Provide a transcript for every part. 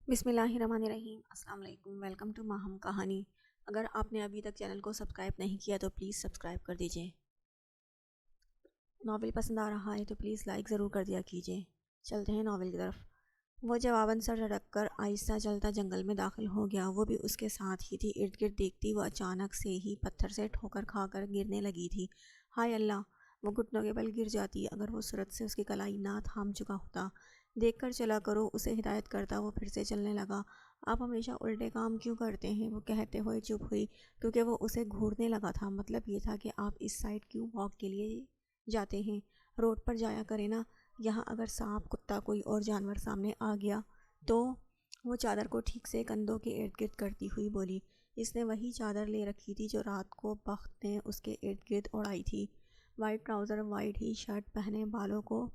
بسم اللہ الرحمن الرحیم۔ السلام علیکم، ویلکم ٹو ماہم کہانی۔ اگر آپ نے ابھی تک چینل کو سبسکرائب نہیں کیا تو پلیز سبسکرائب کر دیجئے۔ ناول پسند آ رہا ہے تو پلیز لائک ضرور کر دیا کیجئے۔ چلتے ہیں ناول کی طرف۔ وہ جواباً سر جھٹک کر آہستہ چلتا جنگل میں داخل ہو گیا۔ وہ بھی اس کے ساتھ ہی تھی۔ ارد گرد دیکھتی وہ اچانک سے ہی پتھر سے ٹھوکر کھا کر گرنے لگی تھی۔ ہائے اللہ! وہ گھٹنوں کے بل گر جاتی اگر وہ صورت سے اس کی کلائی نہ تھام چکا ہوتا۔ دیکھ کر چلا کرو، اسے ہدایت کرتا وہ پھر سے چلنے لگا۔ آپ ہمیشہ الٹے کام کیوں کرتے ہیں؟ وہ کہتے ہوئے چپ ہوئی، کیونکہ وہ اسے گھورنے لگا تھا۔ مطلب یہ تھا کہ آپ اس سائڈ کیوں واک کے لیے جاتے ہیں؟ روڈ پر جایا کریں نا۔ یہاں اگر سانپ، کتا، کوئی اور جانور سامنے آ گیا تو؟ وہ چادر کو ٹھیک سے کندھوں کے ارد گرد کرتی ہوئی بولی۔ اس نے وہی چادر لے رکھی تھی جو رات کو بخت نے اس کے ارد گرد اڑائی تھی۔ وائٹ ٹراؤزر، وائٹ ہی شرٹ پہنے، بالوں کو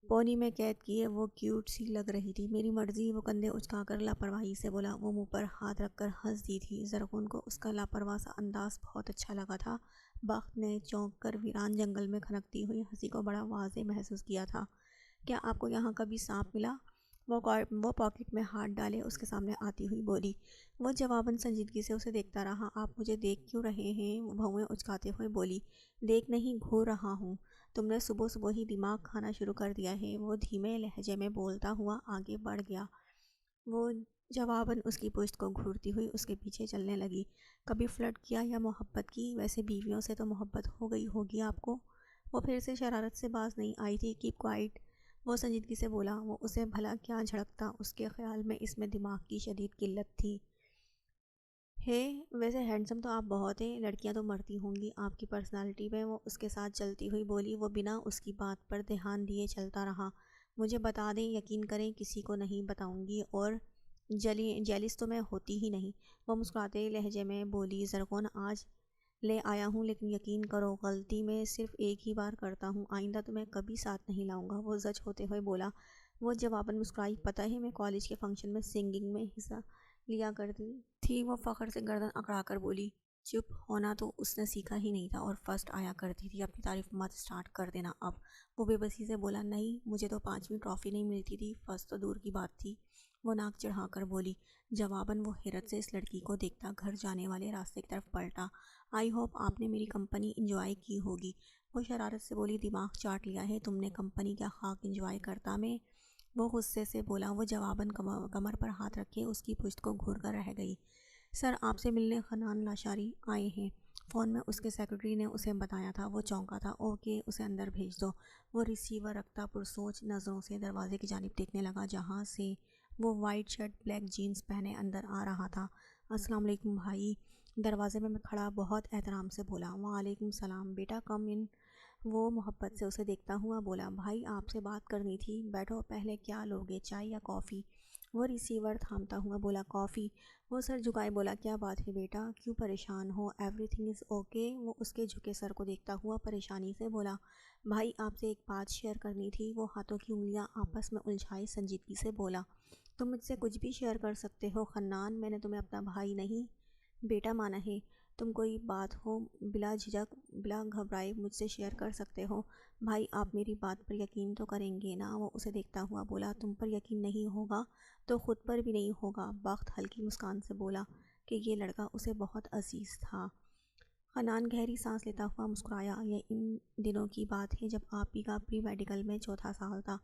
پونی میں قید کیے وہ کیوٹ سی لگ رہی تھی۔ میری مرضی، وہ کندھے اچکا کر لاپرواہی سے بولا۔ وہ منہ پر ہاتھ رکھ کر ہنس دی تھی۔ زرغون کو اس کا لاپرواہ سا انداز بہت اچھا لگا تھا۔ بخت نے چونک کر ویران جنگل میں کھنکتی ہوئی ہنسی کو بڑا واضح محسوس کیا تھا۔ کیا آپ کو یہاں کبھی سانپ ملا؟ وہ پاکٹ میں ہاتھ ڈالے اس کے سامنے آتی ہوئی بولی۔ وہ جواباً سنجیدگی سے اسے دیکھتا رہا۔ آپ مجھے دیکھ کیوں رہے ہیں؟ وہ بھویں اچکاتے ہوئے بولی۔ دیکھ نہیں، گھور رہا ہوں۔ تم نے صبح صبح ہی دماغ کھانا شروع کر دیا ہے۔ وہ دھیمے لہجے میں بولتا ہوا آگے بڑھ گیا۔ وہ جواباً اس کی پشت کو گھورتی ہوئی اس کے پیچھے چلنے لگی۔ کبھی فلرٹ کیا یا محبت کی؟ ویسے بیویوں سے تو محبت ہو گئی ہوگی آپ کو؟ وہ پھر سے شرارت سے باز نہیں آئی تھی۔ کیپ کوائٹ، وہ سنجیدگی سے بولا۔ وہ اسے بھلا کیا جھڑکتا؟ اس کے خیال میں اس میں دماغ کی شدید قلت تھی۔ ہے ویسے ہینڈسم تو آپ بہت ہیں، لڑکیاں تو مرتی ہوں گی آپ کی پرسنالٹی پہ۔ وہ اس کے ساتھ چلتی ہوئی بولی۔ وہ بنا اس کی بات پر دھیان دیے چلتا رہا۔ مجھے بتا دیں، یقین کریں کسی کو نہیں بتاؤں گی، اور جیلس تو میں ہوتی ہی نہیں۔ وہ مسکراتے لہجے میں بولی۔ زرغون آج لے آیا ہوں، لیکن یقین کرو غلطی میں صرف ایک ہی بار کرتا ہوں، آئندہ تمہیں کبھی ساتھ نہیں لاؤں گا۔ وہ زج ہوتے ہوئے بولا۔ وہ جواباً مسکرائی۔ پتہ ہے میں کالج کے فنکشن میں سنگنگ میں حصہ لیا کرتی تھی۔ وہ فخر سے گردن اکڑا کر بولی۔ چپ ہونا تو اس نے سیکھا ہی نہیں تھا، اور فرسٹ آیا کرتی تھی۔ اپنی تعریف مت سٹارٹ کر دینا اب۔ وہ بے بسی سے بولا۔ نہیں، مجھے تو 5ویں ٹرافی نہیں ملتی تھی، فرسٹ تو دور کی بات تھی۔ وہ ناک چڑھا کر بولی۔ جواباً وہ حیرت سے اس لڑکی کو دیکھتا گھر جانے والے راستے کی طرف پلٹا۔ آئی ہوپ آپ نے میری کمپنی انجوائے کی ہوگی۔ وہ شرارت سے بولی۔ دماغ چاٹ لیا ہے تم نے؟ کمپنی کیا خاک انجوائے کرتا میں؟ وہ غصے سے بولا۔ وہ جواباً کمر پر ہاتھ رکھے اس کی پشت کو گھور کر رہ گئی۔ سر آپ سے ملنے حنان لاشاری آئے ہیں، فون میں اس کے سیکرٹری نے اسے بتایا تھا۔ وہ چونکا تھا۔ اوکے، اسے اندر بھیج دو۔ وہ ریسیور رکھتا پرسوچ نظروں سے دروازے کی جانب دیکھنے لگا، جہاں سے وہ وائٹ شرٹ بلیک جینز پہنے اندر آ رہا تھا۔ السلام علیکم بھائی، دروازے میں کھڑا بہت احترام سے بولا۔ وعلیکم السلام بیٹا، کم ان۔ وہ محبت سے اسے دیکھتا ہوا بولا۔ بھائی آپ سے بات کرنی تھی، بیٹھو۔ پہلے کیا لوگے، چائے یا کافی؟ وہ ریسیور تھامتا ہوا بولا۔ کافی۔ وہ سر جھکائے بولا۔ کیا بات ہے بیٹا، کیوں پریشان ہو؟ Everything is okay? وہ اس کے جھکے سر کو دیکھتا ہوا پریشانی سے بولا۔ بھائی آپ سے ایک بات شیئر کرنی تھی۔ وہ ہاتھوں کی انگلیاں آپس میں الجھائے سنجیدگی سے بولا۔ تم مجھ سے کچھ بھی شیئر کر سکتے ہو حنان، میں نے تمہیں اپنا بھائی نہیں بیٹا مانا ہے۔ تم کوئی بات ہو بلا جھجک بلا گھبرائے مجھ سے شیئر کر سکتے ہو۔ بھائی آپ میری بات پر یقین تو کریں گے نا؟ وہ اسے دیکھتا ہوا بولا۔ تم پر یقین نہیں ہوگا تو خود پر بھی نہیں ہوگا۔ بخت ہلکی مسکان سے بولا کہ یہ لڑکا اسے بہت عزیز تھا۔ حنان گہری سانس لیتا ہوا مسکرایا۔ یہ ان دنوں کی بات ہے جب آپی کا پری میڈیکل میں چوتھا سال تھا۔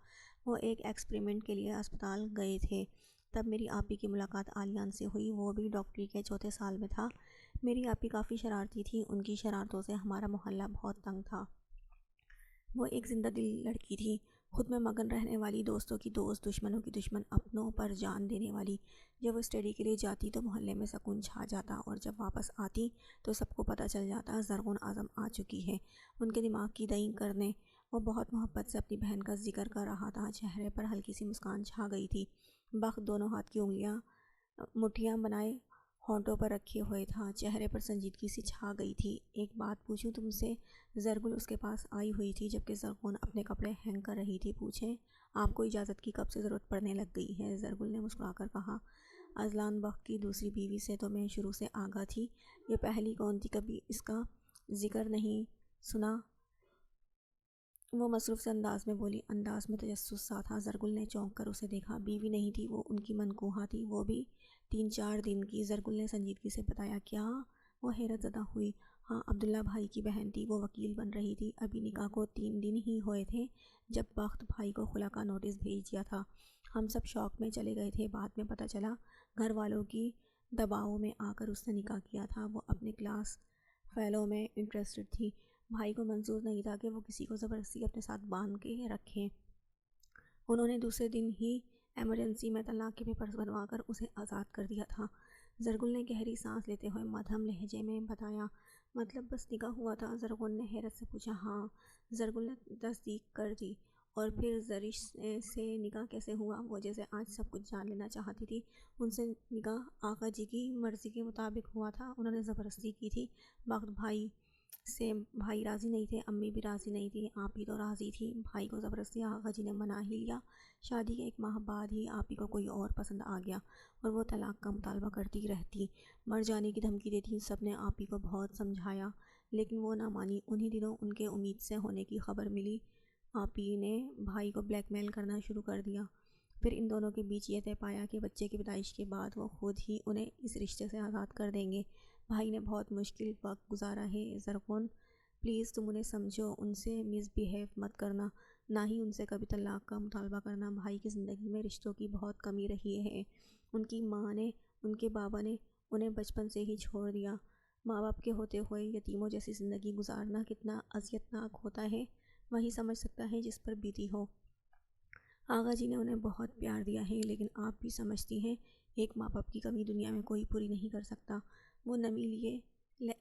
وہ ایک ایکسپیریمنٹ کے لیے اسپتال گئے تھے، تب میری آپی کی ملاقات عالیان سے ہوئی۔ وہ بھی ڈاکٹری کے چوتھے سال میں تھا۔ میری آپی کافی شرارتی تھی، ان کی شرارتوں سے ہمارا محلہ بہت تنگ تھا۔ وہ ایک زندہ دل لڑکی تھی، خود میں مگن رہنے والی، دوستوں کی دوست، دشمنوں کی دشمن، اپنوں پر جان دینے والی۔ جب وہ اسٹڈی کے لیے جاتی تو محلے میں سکون چھا جاتا، اور جب واپس آتی تو سب کو پتہ چل جاتا زرغون اعظم آ چکی ہے، ان کے دماغ کی دئیں کرنے۔ وہ بہت محبت سے اپنی بہن کا ذکر کر رہا تھا۔ چہرے پر ہلکی سی مسکان چھا گئی تھی۔ بخت دونوں ہاتھ کی انگلیاں مٹھیاں بنائے ہونٹوں پر رکھے ہوئے تھا، چہرے پر سنجیدگی سی چھا گئی تھی۔ ایک بات پوچھوں تم سے؟ زرگل اس کے پاس آئی ہوئی تھی جبکہ زرغون اپنے کپڑے ہینگ کر رہی تھی۔ پوچھیں؟ آپ کو اجازت کی کب سے ضرورت پڑنے لگ گئی ہے؟ زرگل نے مسکرا کر کہا۔ اذلان بخت کی دوسری بیوی سے تو میں شروع سے آگاہ تھی، یہ پہلی کون تھی؟ کبھی اس کا ذکر نہیں سنا؟ وہ مصروف سے انداز میں بولی، انداز میں تجسس سا تھا۔ زرگل نے چونک کر اسے دیکھا۔ بیوی نہیں تھی، وہ ان کی منکوہا تھی، وہ بھی 3-4 دن کی۔ زرگل نے سنجیدگی سے بتایا۔ کیا؟ وہ حیرت زدہ ہوئی۔ ہاں، عبداللہ بھائی کی بہن تھی، وہ وکیل بن رہی تھی۔ ابھی نکاح کو 3 دن ہی ہوئے تھے جب بخت بھائی کو خلا کا نوٹس بھیج دیا تھا۔ ہم سب شوق میں چلے گئے تھے، بعد میں پتہ چلا گھر والوں کی دباؤ میں آ کر اس نے نکاح کیا تھا۔ وہ اپنے کلاس فیلو میں انٹرسٹڈ تھی۔ بھائی کو منظور نہیں تھا کہ وہ کسی کو زبردستی اپنے ساتھ باندھ کے رکھیں۔ انہوں نے دوسرے دن ہی ایمرجنسی میں طلاق کے پیپرز بنوا کر اسے آزاد کر دیا تھا۔ زرگل نے گہری سانس لیتے ہوئے مدھم لہجے میں بتایا۔ مطلب بس نکاح ہوا تھا؟ زرگل نے حیرت سے پوچھا۔ ہاں، زرگل نے تصدیق کر دی۔ اور پھر زرش سے نکاح کیسے ہوا؟ وہ جیسے آج سب کچھ جان لینا چاہتی تھی۔ ان سے نکاح آقا جی کی مرضی کے مطابق ہوا تھا، انہوں نے زبردستی کی تھی۔ بخت بھائی سے بھائی راضی نہیں تھے، امی بھی راضی نہیں تھی، آپ ہی تو راضی تھی۔ بھائی کو زبردستی آقا جی نے منا ہی لیا۔ شادی کے 1 ماہ بعد ہی آپ ہی کو کوئی اور پسند آ گیا اور وہ طلاق کا مطالبہ کرتی رہتی، مر جانے کی دھمکی دیتی۔ سب نے آپ ہی کو بہت سمجھایا لیکن وہ نہ مانی۔ انہی دنوں ان کے امید سے ہونے کی خبر ملی، آپ ہی نے بھائی کو بلیک میل کرنا شروع کر دیا۔ پھر ان دونوں کے بیچ یہ طے پایا کہ بچے کی پیدائش کے بعد وہ خود ہی انہیں اس رشتے سے آزاد کر دیں گے۔ بھائی نے بہت مشکل وقت گزارا ہے زرغون، پلیز تم انہیں سمجھو، ان سے مس بیہیو مت کرنا، نہ ہی ان سے کبھی طلاق کا مطالبہ کرنا۔ بھائی کی زندگی میں رشتوں کی بہت کمی رہی ہے۔ ان کی ماں نے، ان کے بابا نے انہیں بچپن سے ہی چھوڑ دیا۔ ماں باپ کے ہوتے ہوئے یتیموں جیسی زندگی گزارنا کتنا اذیتناک ہوتا ہے، وہی سمجھ سکتا ہے جس پر بیتی ہو۔ آغا جی نے انہیں بہت پیار دیا ہے لیکن آپ بھی سمجھتی ہیں ایک ماں باپ کی کمی دنیا میں کوئی پوری نہیں کر سکتا۔ وہ نمی لیے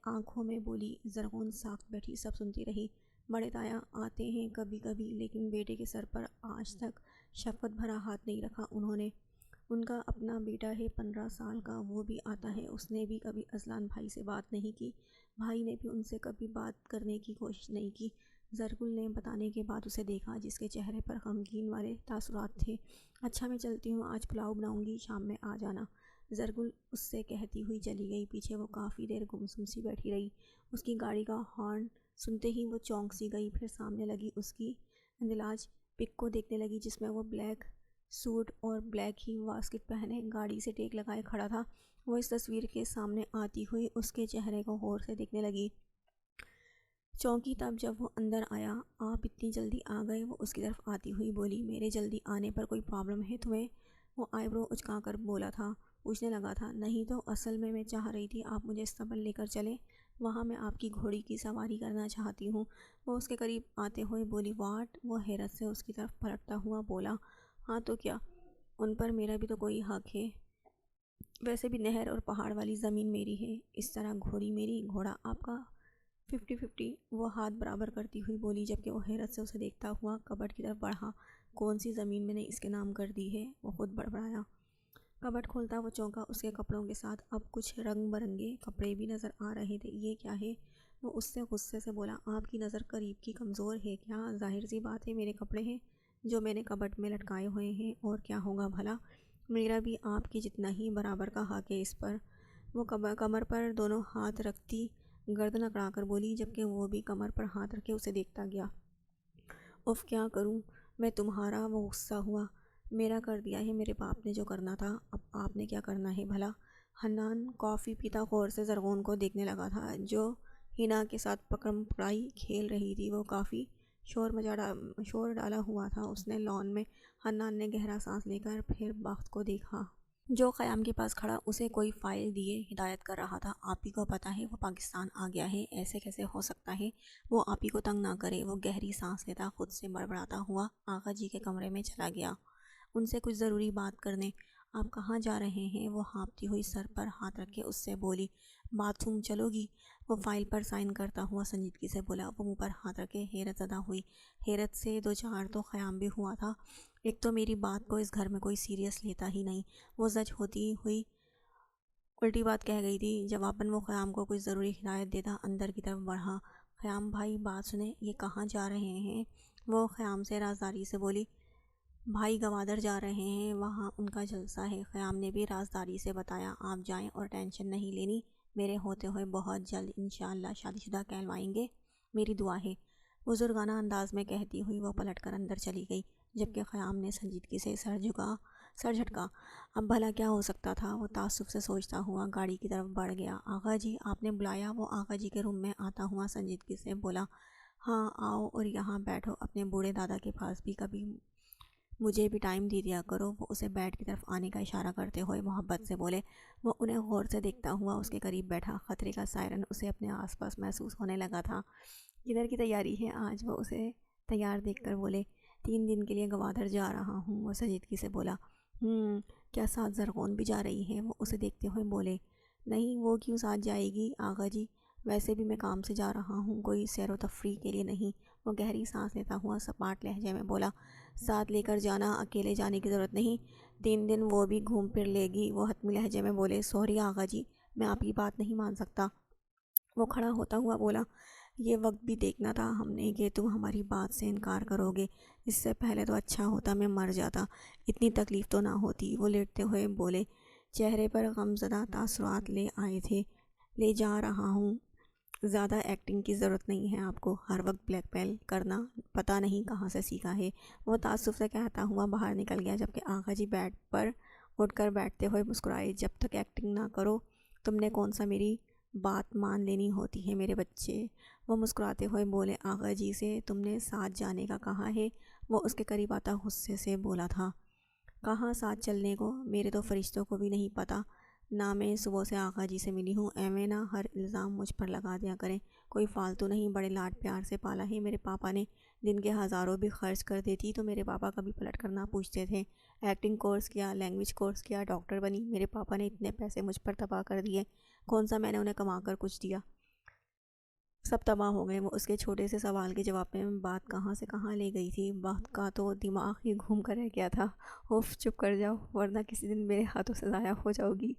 آنکھوں میں بولی۔ زرغون ساکت بیٹھی، سب سنتی رہی۔ بڑے تایا آتے ہیں کبھی کبھی، لیکن بیٹے کے سر پر آج تک شفقت بھرا ہاتھ نہیں رکھا انہوں نے۔ ان کا اپنا بیٹا ہے 15 سال کا، وہ بھی آتا ہے، اس نے بھی کبھی اذلان بھائی سے بات نہیں کی، بھائی نے بھی ان سے کبھی بات کرنے کی کوشش نہیں کی۔ زرگل نے بتانے کے بعد اسے دیکھا جس کے چہرے پر غمگین والے تاثرات تھے۔ اچھا میں چلتی ہوں، آج پلاؤ بناؤں گی، شام میں آ جانا، زرگل اس سے کہتی ہوئی چلی گئی۔ پیچھے وہ کافی دیر گمسم سی بیٹھی رہی۔ اس کی گاڑی کا ہارن سنتے ہی وہ چونک سی گئی، پھر سامنے لگی اس کی اندلاج پک کو دیکھنے لگی جس میں وہ بلیک سوٹ اور بلیک ہی واسکٹ پہنے گاڑی سے ٹیک لگائے کھڑا تھا۔ وہ اس تصویر کے سامنے آتی ہوئی اس کے چہرے کو غور سے دیکھنے لگی، چونکی تب جب وہ اندر آیا۔ آپ اتنی جلدی آ گئے؟ وہ اس کی طرف آتی ہوئی بولی۔ میرے جلدی آنے پر کوئی پرابلم ہے تمہیں؟ وہ آئی برو اچکا کر بولا تھا، پوچھنے لگا تھا۔ نہیں تو، اصل میں چاہ رہی تھی آپ مجھے استبل لے کر چلیں، وہاں میں آپ کی گھوڑی کی سواری کرنا چاہتی ہوں۔ وہ اس کے قریب آتے ہوئے بولی۔ واٹ؟ وہ حیرت سے اس کی طرف پلٹتا ہوا بولا۔ ہاں تو کیا، ان پر میرا بھی تو کوئی حق ہے، ویسے بھی نہر اور پہاڑ والی زمین میری ہے، اس طرح گھوڑی میری، گھوڑا آپ کا، 50-50۔ وہ ہاتھ برابر کرتی ہوئی بولی جبکہ وہ حیرت سے اسے دیکھتا ہوا کبٹ کی طرف بڑھا۔ کون سی زمین میں نے اس کے نام کر دی ہے؟ وہ خود بڑبڑایا۔ کبٹ کھولتا وہ چونکا، اس کے کپڑوں کے ساتھ اب کچھ رنگ برنگے کپڑے بھی نظر آ رہے تھے۔ یہ کیا ہے؟ وہ اس سے غصے سے بولا۔ آپ کی نظر قریب کی کمزور ہے کیا؟ ظاہر سی بات ہے میرے کپڑے ہیں جو میں نے کبٹ میں لٹکائے ہوئے ہیں، اور کیا ہوگا بھلا، میرا بھی آپ کی جتنا ہی برابر کا حق ہے اس پر۔ وہ کمر پر دونوں ہاتھ رکھتی گردن اکڑا کر بولی جبکہ وہ بھی کمر پر ہاتھ رکھے اسے دیکھتا گیا۔ اف کیا کروں میں تمہارا؟ وہ غصہ ہوا۔ میرا کر دیا ہے میرے باپ نے جو کرنا تھا، اب آپ نے کیا کرنا ہے بھلا؟ حنان کافی پیتا غور سے زرغون کو دیکھنے لگا تھا جو حنا کے ساتھ پکڑم پکڑائی کھیل رہی تھی۔ وہ کافی شور ڈالا ہوا تھا۔ اس نے لان میں حنان نے گہرا سانس لے کر پھر بخت کو دیکھا جو خیام کے پاس کھڑا اسے کوئی فائل دیے ہدایت کر رہا تھا۔ آپ ہی کو پتہ ہے وہ پاکستان آ گیا ہے، ایسے کیسے ہو سکتا ہے؟ وہ آپ ہی کو تنگ نہ کرے۔ وہ گہری سانس لیتا خود سے بڑبڑاتا ہوا آقا جی کے کمرے میں چلا گیا ان سے کچھ ضروری بات کرنے۔ آپ کہاں جا رہے ہیں؟ وہ ہانپتی ہوئی سر پر ہاتھ رکھ کے اس سے بولی۔ باتھ روم چلو گی؟ وہ فائل پر سائن کرتا ہوا سنجیدگی سے بولا۔ وہ منہ پر ہاتھ رکھے حیرت زدہ ہوئی۔ حیرت سے 2-4 تو خیام بھی ہوا تھا، ایک تو میری بات کو اس گھر میں کوئی سیریس لیتا ہی نہیں، وہ زج ہوتی ہوئی الٹی بات کہہ گئی تھی۔ جواباً وہ خیام کو کچھ ضروری ہدایت دیتا اندر کی طرف بڑھا۔ خیام بھائی بات سنیں، یہ کہاں جا رہے ہیں؟ وہ خیام سے رازداری سے بولی۔ بھائی گوادر جا رہے ہیں، وہاں ان کا جلسہ ہے۔ خیام نے بھی رازداری سے بتایا۔ آپ جائیں اور ٹینشن نہیں لینی، میرے ہوتے ہوئے بہت جلد انشاءاللہ شادی شدہ کہلوائیں گے، میری دعا ہے۔ بزرگانہ انداز میں کہتی ہوئی وہ پلٹ کر اندر چلی گئی، جبکہ خیام نے سنجیدگی سے سر جھٹکا۔ اب بھلا کیا ہو سکتا تھا؟ وہ تعصب سے سوچتا ہوا گاڑی کی طرف بڑھ گیا۔ آغا جی آپ نے بلایا؟ وہ آغا جی کے روم میں آتا ہوا سنجیدگی سے بولا۔ ہاں آؤ اور یہاں بیٹھو، اپنے بوڑھے دادا کے پاس بھی کبھی مجھے بھی ٹائم دے دیا کرو۔ وہ اسے بیڈ کی طرف آنے کا اشارہ کرتے ہوئے محبت سے بولے۔ وہ انہیں غور سے دیکھتا ہوا اس کے قریب بیٹھا۔ خطرے کا سائرن اسے اپنے آس پاس محسوس ہونے لگا تھا۔ کدھر کی تیاری ہے آج؟ وہ اسے تیار دیکھ کر بولے۔ 3 دن کے لیے گوادر جا رہا ہوں، وہ سنجیدگی سے بولا۔ کیا ساتھ زرغون بھی جا رہی ہے؟ وہ اسے دیکھتے ہوئے بولے۔ نہیں، وہ کیوں ساتھ جائے گی آغا جی؟ ویسے بھی میں کام سے جا رہا ہوں، کوئی سیر و تفریح کے لیے نہیں۔ وہ گہری سانس لیتا ہوا سپاٹ لہجے میں بولا۔ ساتھ لے کر جانا، اکیلے جانے کی ضرورت نہیں، 3 دن وہ بھی گھوم پھر لے گی، وہ حتمی لہجے میں بولے۔ سوری آغا جی، میں آپ کی بات نہیں مان سکتا، وہ کھڑا ہوتا ہوا بولا۔ یہ وقت بھی دیکھنا تھا ہم نے کہ تم ہماری بات سے انکار کرو گے، اس سے پہلے تو اچھا ہوتا میں مر جاتا، اتنی تکلیف تو نہ ہوتی، وہ لیٹتے ہوئے بولے۔ چہرے پر غمزدہ تاثرات لے آئے تھے۔ لے جا رہا ہوں، زیادہ ایکٹنگ کی ضرورت نہیں ہے آپ کو، ہر وقت بلیک میل کرنا پتہ نہیں کہاں سے سیکھا ہے، وہ تعصب سے کہتا ہوا باہر نکل گیا، جبکہ آغا جی بیڈ پر اٹھ کر بیٹھتے ہوئے مسکرائے۔ جب تک ایکٹنگ نہ کرو تم نے کون سا میری بات مان لینی ہوتی ہے میرے بچے، وہ مسکراتے ہوئے بولے۔ آغا جی سے تم نے ساتھ جانے کا کہا ہے؟ وہ اس کے قریب آتا غصے سے بولا تھا۔ کہاں ساتھ چلنے کو؟ میرے تو فرشتوں کو بھی نہیں پتہ، نہ میں صبح سے آغا جی سے ملی ہوں، ایویں نہ ہر الزام مجھ پر لگا دیا کریں، کوئی فالتو نہیں، بڑے لاڈ پیار سے پالا ہے میرے پاپا نے، دن کے ہزاروں بھی خرچ کر دیتی تو میرے پاپا کبھی پلٹ کر نہ پوچھتے تھے۔ ایکٹنگ کورس کیا، لینگویج کورس کیا، ڈاکٹر بنی، میرے پاپا نے اتنے پیسے مجھ پر تباہ کر دیے، کون سا میں نے انہیں کما کر کچھ دیا؟ سب تباہ ہو گئے۔ وہ اس کے چھوٹے سے سوال کے جواب میں بات کہاں سے کہاں لے گئی تھی، وقت کا تو دماغ ہی گھوم کر رہ گیا تھا۔ اوف چپ کر جاؤ ورنہ کسی دن میرے ہاتھوں سے ضائع ہو جاؤ گی،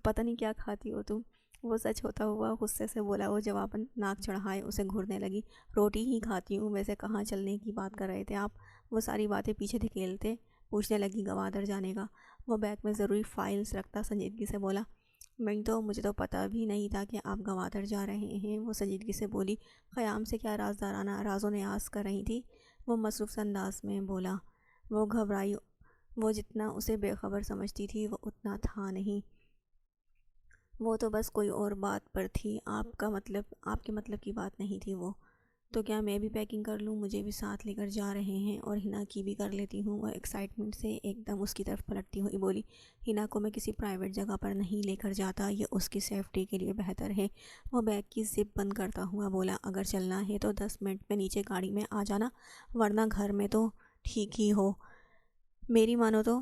پتہ نہیں کیا کھاتی ہو تم، وہ سچ ہوتا ہوا غصے سے بولا۔ وہ جواباً ناک چڑھائے اسے گھورنے لگی۔ روٹی ہی کھاتی ہوں، ویسے کہاں چلنے کی بات کر رہے تھے آپ؟ وہ ساری باتیں پیچھے دھکیلتے پوچھنے لگی۔ گوادر جانے کا، وہ بیگ میں ضروری فائلز رکھتا سنجیدگی سے بولا۔ مجھے تو پتہ بھی نہیں تھا کہ آپ گوادر جا رہے ہیں، وہ سنجیدگی سے بولی۔ خیام سے کیا رازدارانہ راز و نیاز کر رہی تھی، وہ مصروف سے انداز میں بولا۔ وہ گھبرائی، وہ جتنا اسے بے خبر سمجھتی تھی وہ اتنا تھا نہیں، وہ تو بس کوئی اور بات پر تھی، آپ کے مطلب کی بات نہیں تھی وہ۔ تو کیا میں بھی پیکنگ کر لوں؟ مجھے بھی ساتھ لے کر جا رہے ہیں، اور ہنا کی بھی کر لیتی ہوں، وہ ایکسائٹمنٹ سے ایک دم اس کی طرف پلٹتی ہوئی بولی۔ ہنا کو میں کسی پرائیویٹ جگہ پر نہیں لے کر جاتا، یہ اس کی سیفٹی کے لیے بہتر ہے، وہ بیگ کی زپ بند کرتا ہوا بولا۔ اگر چلنا ہے تو 10 منٹ میں نیچے گاڑی میں آ جانا، ورنہ گھر میں تو ٹھیک ہی ہو، میری مانو تو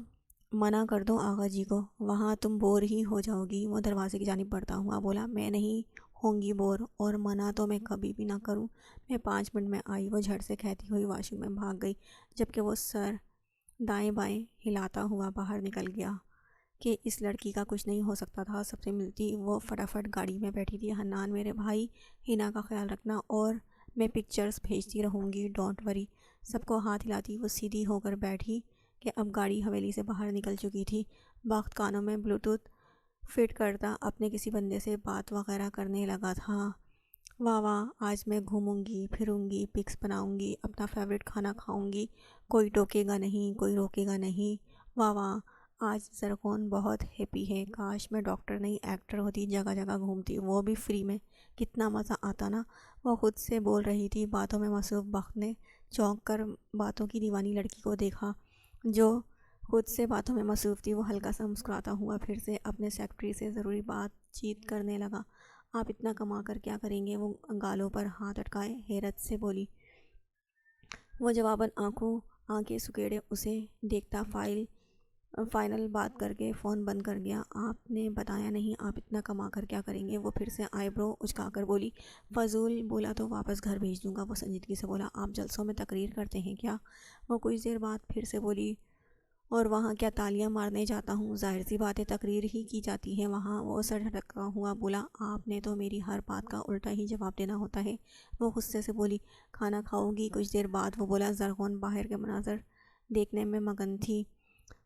منع کر دو آغا جی کو، وہاں تم بور ہی ہو جاؤ گی، وہ دروازے کی جانب بڑھتا ہوا بولا۔ میں نہیں ہوں گی بور، اور منع تو میں کبھی بھی نہ کروں، میں 5 منٹ میں آئی، وہ جھٹ سے کہتی ہوئی واش روم میں بھاگ گئی، جبکہ وہ سر دائیں بائیں ہلاتا ہوا باہر نکل گیا کہ اس لڑکی کا کچھ نہیں ہو سکتا تھا۔ سب سے ملتی وہ فٹافٹ گاڑی میں بیٹھی تھی۔ حنان میرے بھائی، ہنا کا خیال رکھنا، اور میں پکچرز بھیجتی رہوں گی، ڈونٹ وری، سب کو ہاتھ ہلاتی وہ سیدھی ہو کر بیٹھی کہ اب گاڑی حویلی سے باہر نکل چکی تھی۔ بخت کانوں میں بلوٹوتھ فٹ کرتا اپنے کسی بندے سے بات وغیرہ کرنے لگا تھا۔ واہ واہ، آج میں گھوموں گی پھروں گی، پکس بناؤں گی، اپنا فیوریٹ کھانا کھاؤں گی، کوئی ٹوکے گا نہیں، کوئی روکے گا نہیں، واہ واہ، آج زرغون بہت ہیپی ہے، کاش میں ڈاکٹر نہیں ایکٹر ہوتی، جگہ جگہ گھومتی، وہ بھی فری میں، کتنا مزہ آتا نا، وہ خود سے بول رہی تھی۔ باتوں میں مصروف بخت نے چونک کر باتوں کی دیوانی لڑکی کو دیکھا جو خود سے باتوں میں مصروف تھی۔ وہ ہلکا سا مسکراتا ہوا پھر سے اپنے سیکرٹری سے ضروری بات چیت کرنے لگا۔ آپ اتنا کما کر کیا کریں گے؟ وہ گالوں پر ہاتھ اٹکائے حیرت سے بولی۔ وہ جواباً آنکھیں سکیڑے اسے دیکھتا فائنل بات کر کے فون بند کر گیا۔ آپ نے بتایا نہیں، آپ اتنا کما کر کیا کریں گے؟ وہ پھر سے آئی برو اچکا کر بولی۔ فضول بولا تو واپس گھر بھیج دوں گا، وہ سنجیدگی سے بولا۔ آپ جلسوں میں تقریر کرتے ہیں کیا؟ وہ کچھ دیر بعد پھر سے بولی۔ اور وہاں کیا تالیاں مارنے جاتا ہوں؟ ظاہر سی بات ہے تقریر ہی کی جاتی ہے وہاں، وہ سر جھٹکتا ہوا بولا۔ آپ نے تو میری ہر بات کا الٹا ہی جواب دینا ہوتا ہے، وہ غصے سے بولی۔ کھانا کھاؤ گی؟ کچھ دیر بعد وہ بولا۔ زرغون باہر کے مناظر دیکھنے میں مگن تھی۔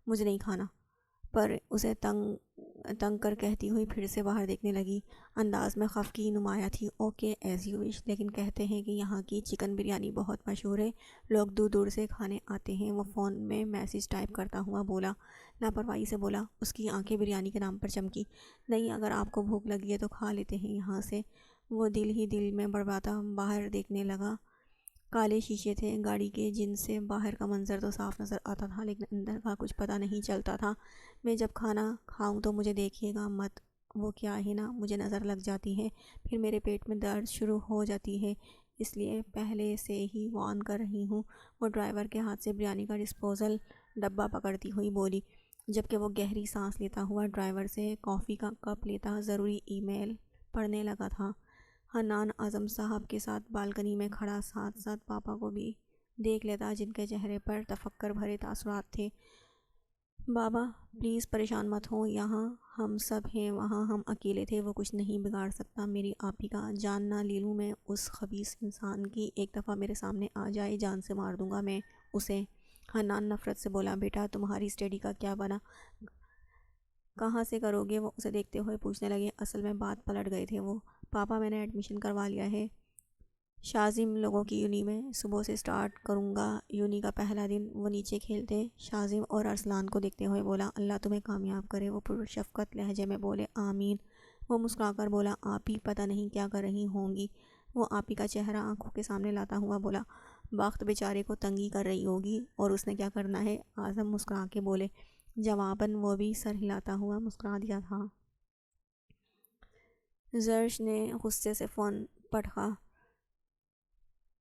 مجھے نہیں کھانا، پر اسے تنگ کر کہتی ہوئی پھر سے باہر دیکھنے لگی۔ انداز میں خف کی نمایاں تھی۔ اوکے ایز یو وش، لیکن کہتے ہیں کہ یہاں کی چکن بریانی بہت مشہور ہے، لوگ دور دور سے کھانے آتے ہیں۔ وہ فون میں میسیج ٹائپ کرتا ہوا بولا، لاپرواہی سے بولا۔ اس کی آنکھیں بریانی کے نام پر چمکی۔ نہیں، اگر آپ کو بھوک لگی ہے تو کھا لیتے ہیں یہاں سے۔ وہ دل ہی دل میں بڑبڑاتا باہر دیکھنے لگا۔ کالے شیشے تھے گاڑی کے جن سے باہر کا منظر تو صاف نظر آتا تھا، لیکن اندر کا کچھ پتہ نہیں چلتا تھا۔ میں جب کھانا کھاؤں تو مجھے دیکھیے گا مت، وہ کیا ہے نا، مجھے نظر لگ جاتی ہے، پھر میرے پیٹ میں درد شروع ہو جاتی ہے، اس لیے پہلے سے ہی وارن کر رہی ہوں۔ وہ ڈرائیور کے ہاتھ سے بریانی کا ڈسپوزل ڈبہ پکڑتی ہوئی بولی، جبکہ وہ گہری سانس لیتا ہوا ڈرائیور سے کافی کا کپ لیتا ضروری ای میل پڑھنے لگا تھا۔ حنان اعظم صاحب کے ساتھ بالکنی میں کھڑا ساتھ ساتھ پاپا کو بھی دیکھ لیتا، جن کے چہرے پر تفکر بھرے تاثرات تھے۔ بابا پلیز پریشان مت ہوں، یہاں ہم سب ہیں، وہاں ہم اکیلے تھے، وہ کچھ نہیں بگاڑ سکتا میری آپی کا۔ جان نہ لے لوں میں اس خبیث انسان کی، ایک دفعہ میرے سامنے آ جائے جان سے مار دوں گا میں اسے۔ حنان نفرت سے بولا، بیٹا تمہاری اسٹڈی کا کیا بنا، کہاں سے کرو گے؟ وہ اسے دیکھتے ہوئے پوچھنے لگے۔ اصل میں بات پلٹ گئے تھے وہ، پاپا میں نے ایڈمیشن کروا لیا ہے شازم لوگوں کی یونی میں، صبح سے سٹارٹ کروں گا یونی کا پہلا دن۔ وہ نیچے کھیلتے شازم اور ارسلان کو دیکھتے ہوئے بولا، اللہ تمہیں کامیاب کرے۔ وہ پرشفقت لہجے میں بولے، آمین۔ وہ مسکرا کر بولا، آپی پتہ نہیں کیا کر رہی ہوں گی۔ وہ آپی کا چہرہ آنکھوں کے سامنے لاتا ہوا بولا، بخت بیچارے کو تنگی کر رہی ہوگی، اور اس نے کیا کرنا ہے؟ اعظم مسکرا کے بولے۔ جواباً وہ بھی سر ہلاتا ہوا مسکرا دیا تھا۔ زرش نے غصے سے فون پٹکا۔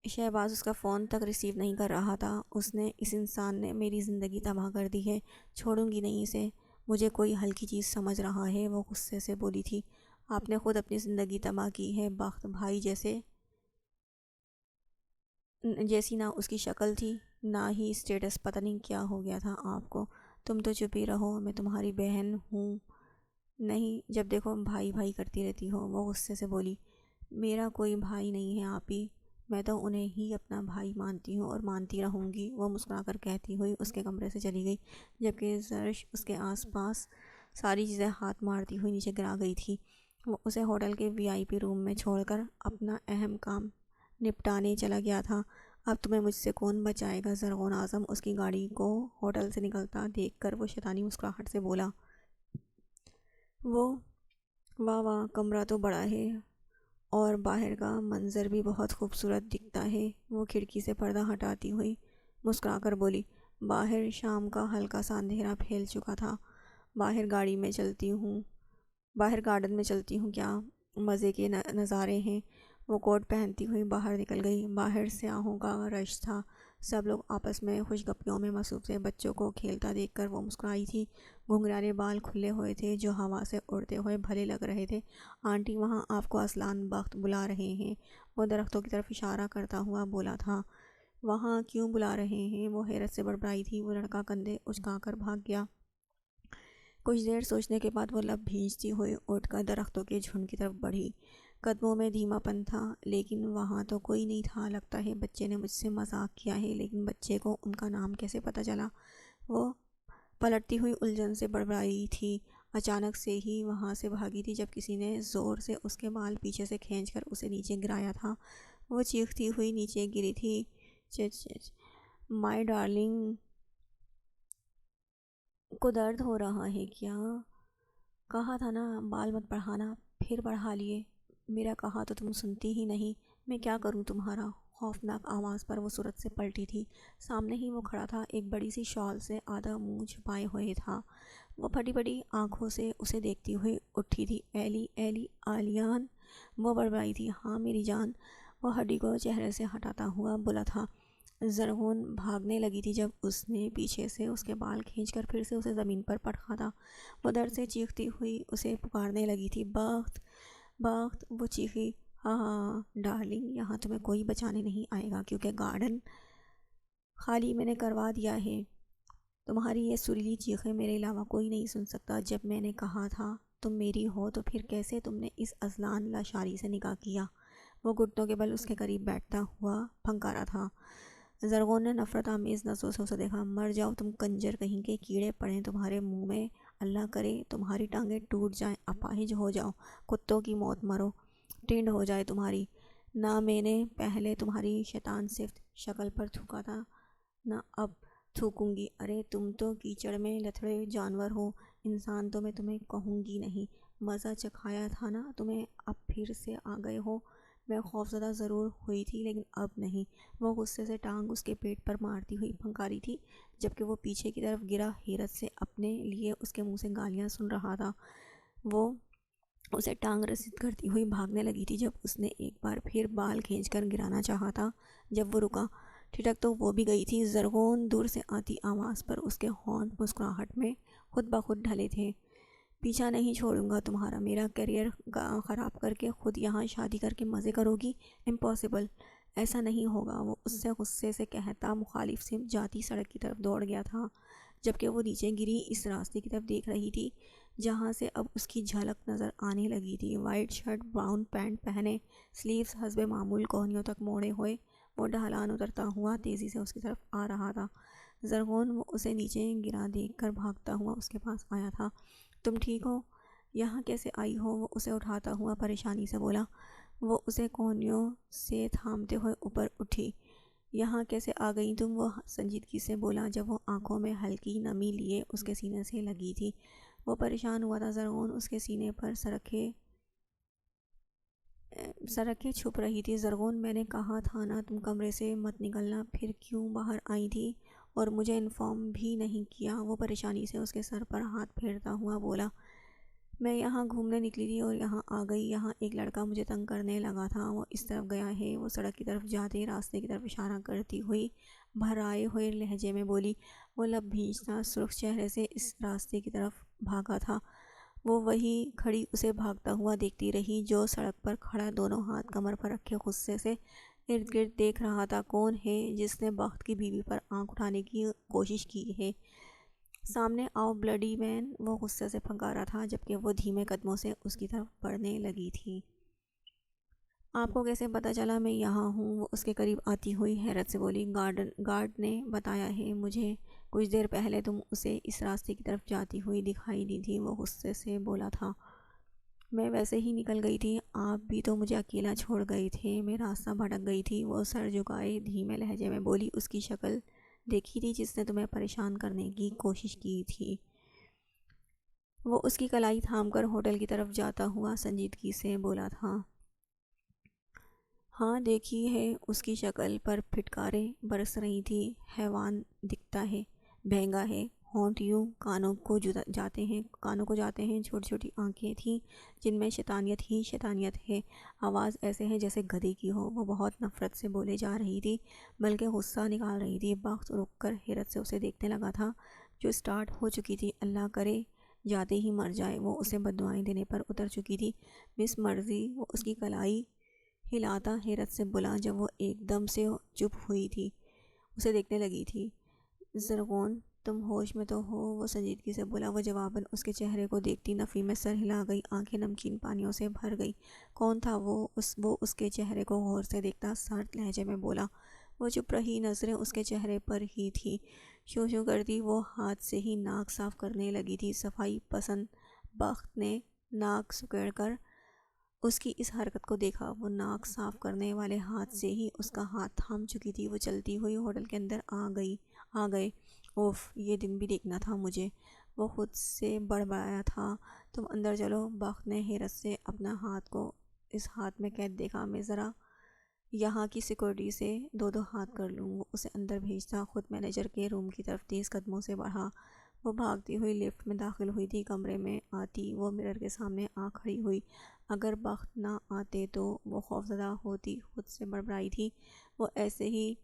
شہباز اس کا فون تک ریسیو نہیں کر رہا تھا۔ اس نے، اس انسان نے میری زندگی تباہ کر دی ہے، چھوڑوں گی نہیں اسے، مجھے کوئی ہلکی چیز سمجھ رہا ہے، وہ غصے سے بولی تھی۔ آپ نے خود اپنی زندگی تباہ کی ہے، بخت بھائی جیسی نہ اس کی شکل تھی نہ ہی اسٹیٹس، پتہ نہیں کیا ہو گیا تھا آپ کو۔ تم تو چپ ہی رہو، میں تمہاری بہن ہوں نہیں، جب دیکھو بھائی بھائی کرتی رہتی ہو، وہ غصے سے بولی۔ میرا کوئی بھائی نہیں ہے آپی، میں تو انہیں ہی اپنا بھائی مانتی ہوں اور مانتی رہوں گی، وہ مسکرا کر کہتی ہوئی اس کے کمرے سے چلی گئی، جبکہ زرش اس کے آس پاس ساری چیزیں ہاتھ مارتی ہوئی نیچے گرا گئی تھی۔ وہ اسے ہوٹل کے وی آئی پی روم میں چھوڑ کر اپنا اہم کام نپٹانے چلا گیا تھا۔ اب تمہیں مجھ سے کون بچائے گا زرغون اعظم؟ اس کی گاڑی کو ہوٹل سے نکلتا دیکھ کر وہ شیطانی مسکراہٹ سے بولا۔ وہ واہ واہ، کمرہ تو بڑا ہے اور باہر کا منظر بھی بہت خوبصورت دکھتا ہے۔ وہ کھڑکی سے پردہ ہٹاتی ہوئی مسکرا کر بولی۔ باہر شام کا ہلکا سا اندھیرا پھیل چکا تھا۔ باہر گارڈن میں چلتی ہوں، کیا مزے کے نظارے ہیں۔ وہ کوٹ پہنتی ہوئی باہر نکل گئی۔ باہر سیاحوں کا رش تھا، سب لوگ آپس میں خوش گپیوں میں مصروف تھے۔ بچوں کو کھیلتا دیکھ کر وہ مسکرائی تھی، گھنگھرانے بال کھلے ہوئے تھے جو ہوا سے اڑتے ہوئے بھلے لگ رہے تھے۔ آنٹی وہاں آپ کو ارسلان بخت بلا رہے ہیں، وہ درختوں کی طرف اشارہ کرتا ہوا بولا تھا۔ وہاں کیوں بلا رہے ہیں؟ وہ حیرت سے بڑبڑائی تھی۔ وہ لڑکا کندھے اچکا کر بھاگ گیا۔ کچھ دیر سوچنے کے بعد وہ لب بھینچتی ہوئی اٹھ کر درختوں کے جھنڈ کی طرف بڑھی۔ قدموں میں دھیما پن تھا، لیکن وہاں تو کوئی نہیں تھا۔ لگتا ہے بچے نے مجھ سے مذاق کیا ہے، لیکن بچے کو ان کا نام کیسے پتہ چلا؟ وہ پلٹتی ہوئی الجھن سے بڑبڑائی تھی۔ اچانک سے ہی وہاں سے بھاگی تھی جب کسی نے زور سے اس کے بال پیچھے سے کھینچ کر اسے نیچے گرایا تھا۔ وہ چیختی ہوئی نیچے گری تھی۔ مائی ڈارلنگ، کو درد ہو رہا ہے کیا؟ کہا تھا نا بال مت بڑھانا، پھر بڑھا لیے۔ میرا کہا تو تم سنتی ہی نہیں، میں کیا کروں تمہارا؟ خوفناک آواز پر وہ صورت سے پلٹی تھی۔ سامنے ہی وہ کھڑا تھا، ایک بڑی سی شال سے آدھا منہ چھپائے ہوئے تھا۔ وہ پھٹی پھٹی آنکھوں سے اسے دیکھتی ہوئی اٹھی تھی۔ ایلی ایلی آلیان، وہ بڑبڑائی تھی۔ ہاں میری جان، وہ ہڈی کو چہرے سے ہٹاتا ہوا بولا تھا۔ زرغون بھاگنے لگی تھی جب اس نے پیچھے سے اس کے بال کھینچ کر پھر سے اسے زمین پر پٹکا تھا۔ وہ درد سے چیختی ہوئی اسے پکارنے لگی تھی، بخت بخت، وہ چیخی۔ ہاں ہاں ڈارلنگ، یہاں تمہیں کوئی بچانے نہیں آئے گا، کیونکہ گارڈن خالی میں نے کروا دیا ہے۔ تمہاری یہ سریلی چیخیں میرے علاوہ کوئی نہیں سن سکتا۔ جب میں نے کہا تھا تم میری ہو تو پھر کیسے تم نے اس ازلان لاشاری سے نکاح کیا؟ وہ گھٹنوں کے بل اس کے قریب بیٹھتا ہوا پھنکارا تھا۔ زرغون نے نفرت آمیز نظروں سے اسے دیکھا۔ مر جاؤ تم کنجر کہیں کے، کیڑے پڑیں تمہارے منہ میں، اللہ کرے تمہاری ٹانگیں ٹوٹ جائیں، اپاہج ہو جاؤ، کتوں کی موت مرو، ٹینڈ ہو جائے تمہاری۔ نہ میں نے پہلے تمہاری شیطان صفت شکل پر تھوکا تھا، نہ اب تھوکوں گی۔ ارے تم تو کیچڑ میں لتھڑے جانور ہو، انسان تو میں تمہیں کہوں گی نہیں۔ مزہ چکھایا تھا نا تمہیں، اب پھر سے آ گئے ہو۔ میں خوفزدہ ضرور ہوئی تھی لیکن اب نہیں۔ وہ غصے سے ٹانگ اس کے پیٹ پر مارتی ہوئی پھنکاری تھی، جبکہ وہ پیچھے کی طرف گرا حیرت سے اپنے لیے اس کے منہ سے گالیاں سن رہا تھا۔ وہ اسے ٹانگ رسید کرتی ہوئی بھاگنے لگی تھی جب اس نے ایک بار پھر بال کھینچ کر گرانا چاہا تھا۔ جب وہ رکا، ٹھٹک تو وہ بھی گئی تھی۔ زرغون دور سے آتی آواز پر اس کے ہونٹ مسکراہٹ میں خود بخود ڈھلے تھے۔ پیچھا نہیں چھوڑوں گا تمہارا، میرا کیریئر خراب کر کے خود یہاں شادی کر کے مزے کرو گی؟ امپاسبل، ایسا نہیں ہوگا۔ وہ اس سے غصے سے کہتا مخالف سمت جاتی سڑک کی طرف دوڑ گیا تھا، جبکہ وہ نیچے گری اس راستے کی طرف دیکھ رہی تھی جہاں سے اب اس کی جھلک نظر آنے لگی تھی۔ وائٹ شرٹ، براؤن پینٹ پہنے، سلیوز حسب معمول کوہنیوں تک موڑے ہوئے، وہ ڈھلان اترتا ہوا تیزی سے اس کی طرف آ رہا تھا۔ زرغون وہ اسے نیچے گرا دیکھ کر بھاگتا ہوا اس کے پاس آیا تھا۔ تم ٹھیک ہو؟ یہاں کیسے آئی ہو؟ وہ اسے اٹھاتا ہوا پریشانی سے بولا۔ وہ اسے کوہنیوں سے تھامتے ہوئے اوپر اٹھی۔ یہاں کیسے آ گئی تم؟ وہ سنجیدگی سے بولا جب وہ آنکھوں میں ہلکی نمی لیے اس کے سینے سے لگی تھی۔ وہ پریشان ہوا تھا۔ زرغون اس کے سینے پر سرکھے چھپ رہی تھی۔ زرغون، میں نے کہا تھا نا تم کمرے سے مت نکلنا، پھر کیوں باہر آئی تھی اور مجھے انفارم بھی نہیں کیا؟ وہ پریشانی سے اس کے سر پر ہاتھ پھیرتا ہوا بولا۔ میں یہاں گھومنے نکلی تھی اور یہاں آ گئی۔ یہاں ایک لڑکا مجھے تنگ کرنے لگا تھا، وہ اس طرف گیا ہے۔ وہ سڑک کی طرف جاتے راستے کی طرف اشارہ کرتی ہوئی بھرائے ہوئے لہجے میں بولی۔ وہ لب بھینچتا سرخ چہرے سے اس راستے کی طرف بھاگا تھا۔ وہ وہیں کھڑی اسے بھاگتا ہوا دیکھتی رہی، جو سڑک پر کھڑا دونوں ہاتھ کمر پر رکھے غصے سے ارد گرد دیکھ رہا تھا۔ کون ہے جس نے بخت کی بیوی پر آنکھ اٹھانے کی کوشش کی ہے؟ سامنے آؤ بلڈی مین، وہ غصے سے پھنکارا تھا جبکہ وہ دھیمے قدموں سے اس کی طرف بڑھنے لگی تھی۔ آپ کو کیسے پتہ چلا میں یہاں ہوں؟ وہ اس کے قریب آتی ہوئی حیرت سے بولی۔ گارڈ نے بتایا ہے مجھے، کچھ دیر پہلے تم اسے اس راستے کی طرف جاتی ہوئی دکھائی دی تھی، وہ غصے سے بولا تھا۔ میں ویسے ہی نکل گئی تھی، آپ بھی تو مجھے اکیلا چھوڑ گئے تھے، میں راستہ بھٹک گئی تھی، وہ سر جھکائے دھیمے لہجے میں بولی۔ اس کی شکل دیکھی تھی جس نے تمہیں پریشان کرنے کی کوشش کی تھی؟ وہ اس کی کلائی تھام کر ہوٹل کی طرف جاتا ہوا سنجیدگی سے بولا تھا۔ ہاں دیکھی ہے، اس کی شکل پر پھٹکاریں برس رہی تھی۔ حیوان دکھتا ہے، بھینگا ہے، ہونٹ یوں کانوں کو جاتے ہیں، چھوٹی چھوٹی آنکھیں تھیں جن میں شیطانیت ہی شیطانیت ہے، آواز ایسے ہے جیسے گدھے کی ہو۔ وہ بہت نفرت سے بولے جا رہی تھی، بلکہ غصہ نکال رہی تھی۔ بخت رک کر حیرت سے اسے دیکھنے لگا تھا جو سٹارٹ ہو چکی تھی۔ اللہ کرے جاتے ہی مر جائے، وہ اسے بددعائیں دینے پر اتر چکی تھی۔ مس مرضی، وہ اس کی کلائی ہلاتا حیرت سے بولا جب وہ ایک دم سے چپ ہوئی تھی، اسے دیکھنے لگی تھی۔ زرغون، تم ہوش میں تو ہو؟ وہ سنجیدگی سے بولا۔ وہ جواباً اس کے چہرے کو دیکھتی نفی میں سر ہلا گئی، آنکھیں نمکین پانیوں سے بھر گئی۔ کون تھا وہ اس کے چہرے کو غور سے دیکھتا سرد لہجے میں بولا۔ وہ چپ رہی، نظریں اس کے چہرے پر ہی تھیں۔ شوں شوں کرتی وہ ہاتھ سے ہی ناک صاف کرنے لگی تھی۔ صفائی پسند بخت نے ناک سکیڑ کر اس کی اس حرکت کو دیکھا۔ وہ ناک صاف کرنے والے ہاتھ سے ہی اس کا ہاتھ تھام چکی تھی۔ وہ چلتی ہوئی ہوٹل کے اندر آ گئے۔ اوف، یہ دن بھی دیکھنا تھا مجھے، وہ خود سے بڑبڑایا تھا۔ تم اندر چلو، بخت نے حیرت سے اپنا ہاتھ کو اس ہاتھ میں قید دیکھا۔ میں ذرا یہاں کی سیکورٹی سے دو ہاتھ کر لوں۔ وہ اسے اندر بھیجتا خود مینیجر کے روم کی طرف تیز قدموں سے بڑھا۔ وہ بھاگتی ہوئی لفٹ میں داخل ہوئی تھی۔ کمرے میں آتی وہ مرر کے سامنے آ کھڑی ہوئی۔ اگر بخت نہ آتے تو وہ خوفزدہ ہوتی خود سے بڑبڑائی تھی۔ وہ ایسے ہی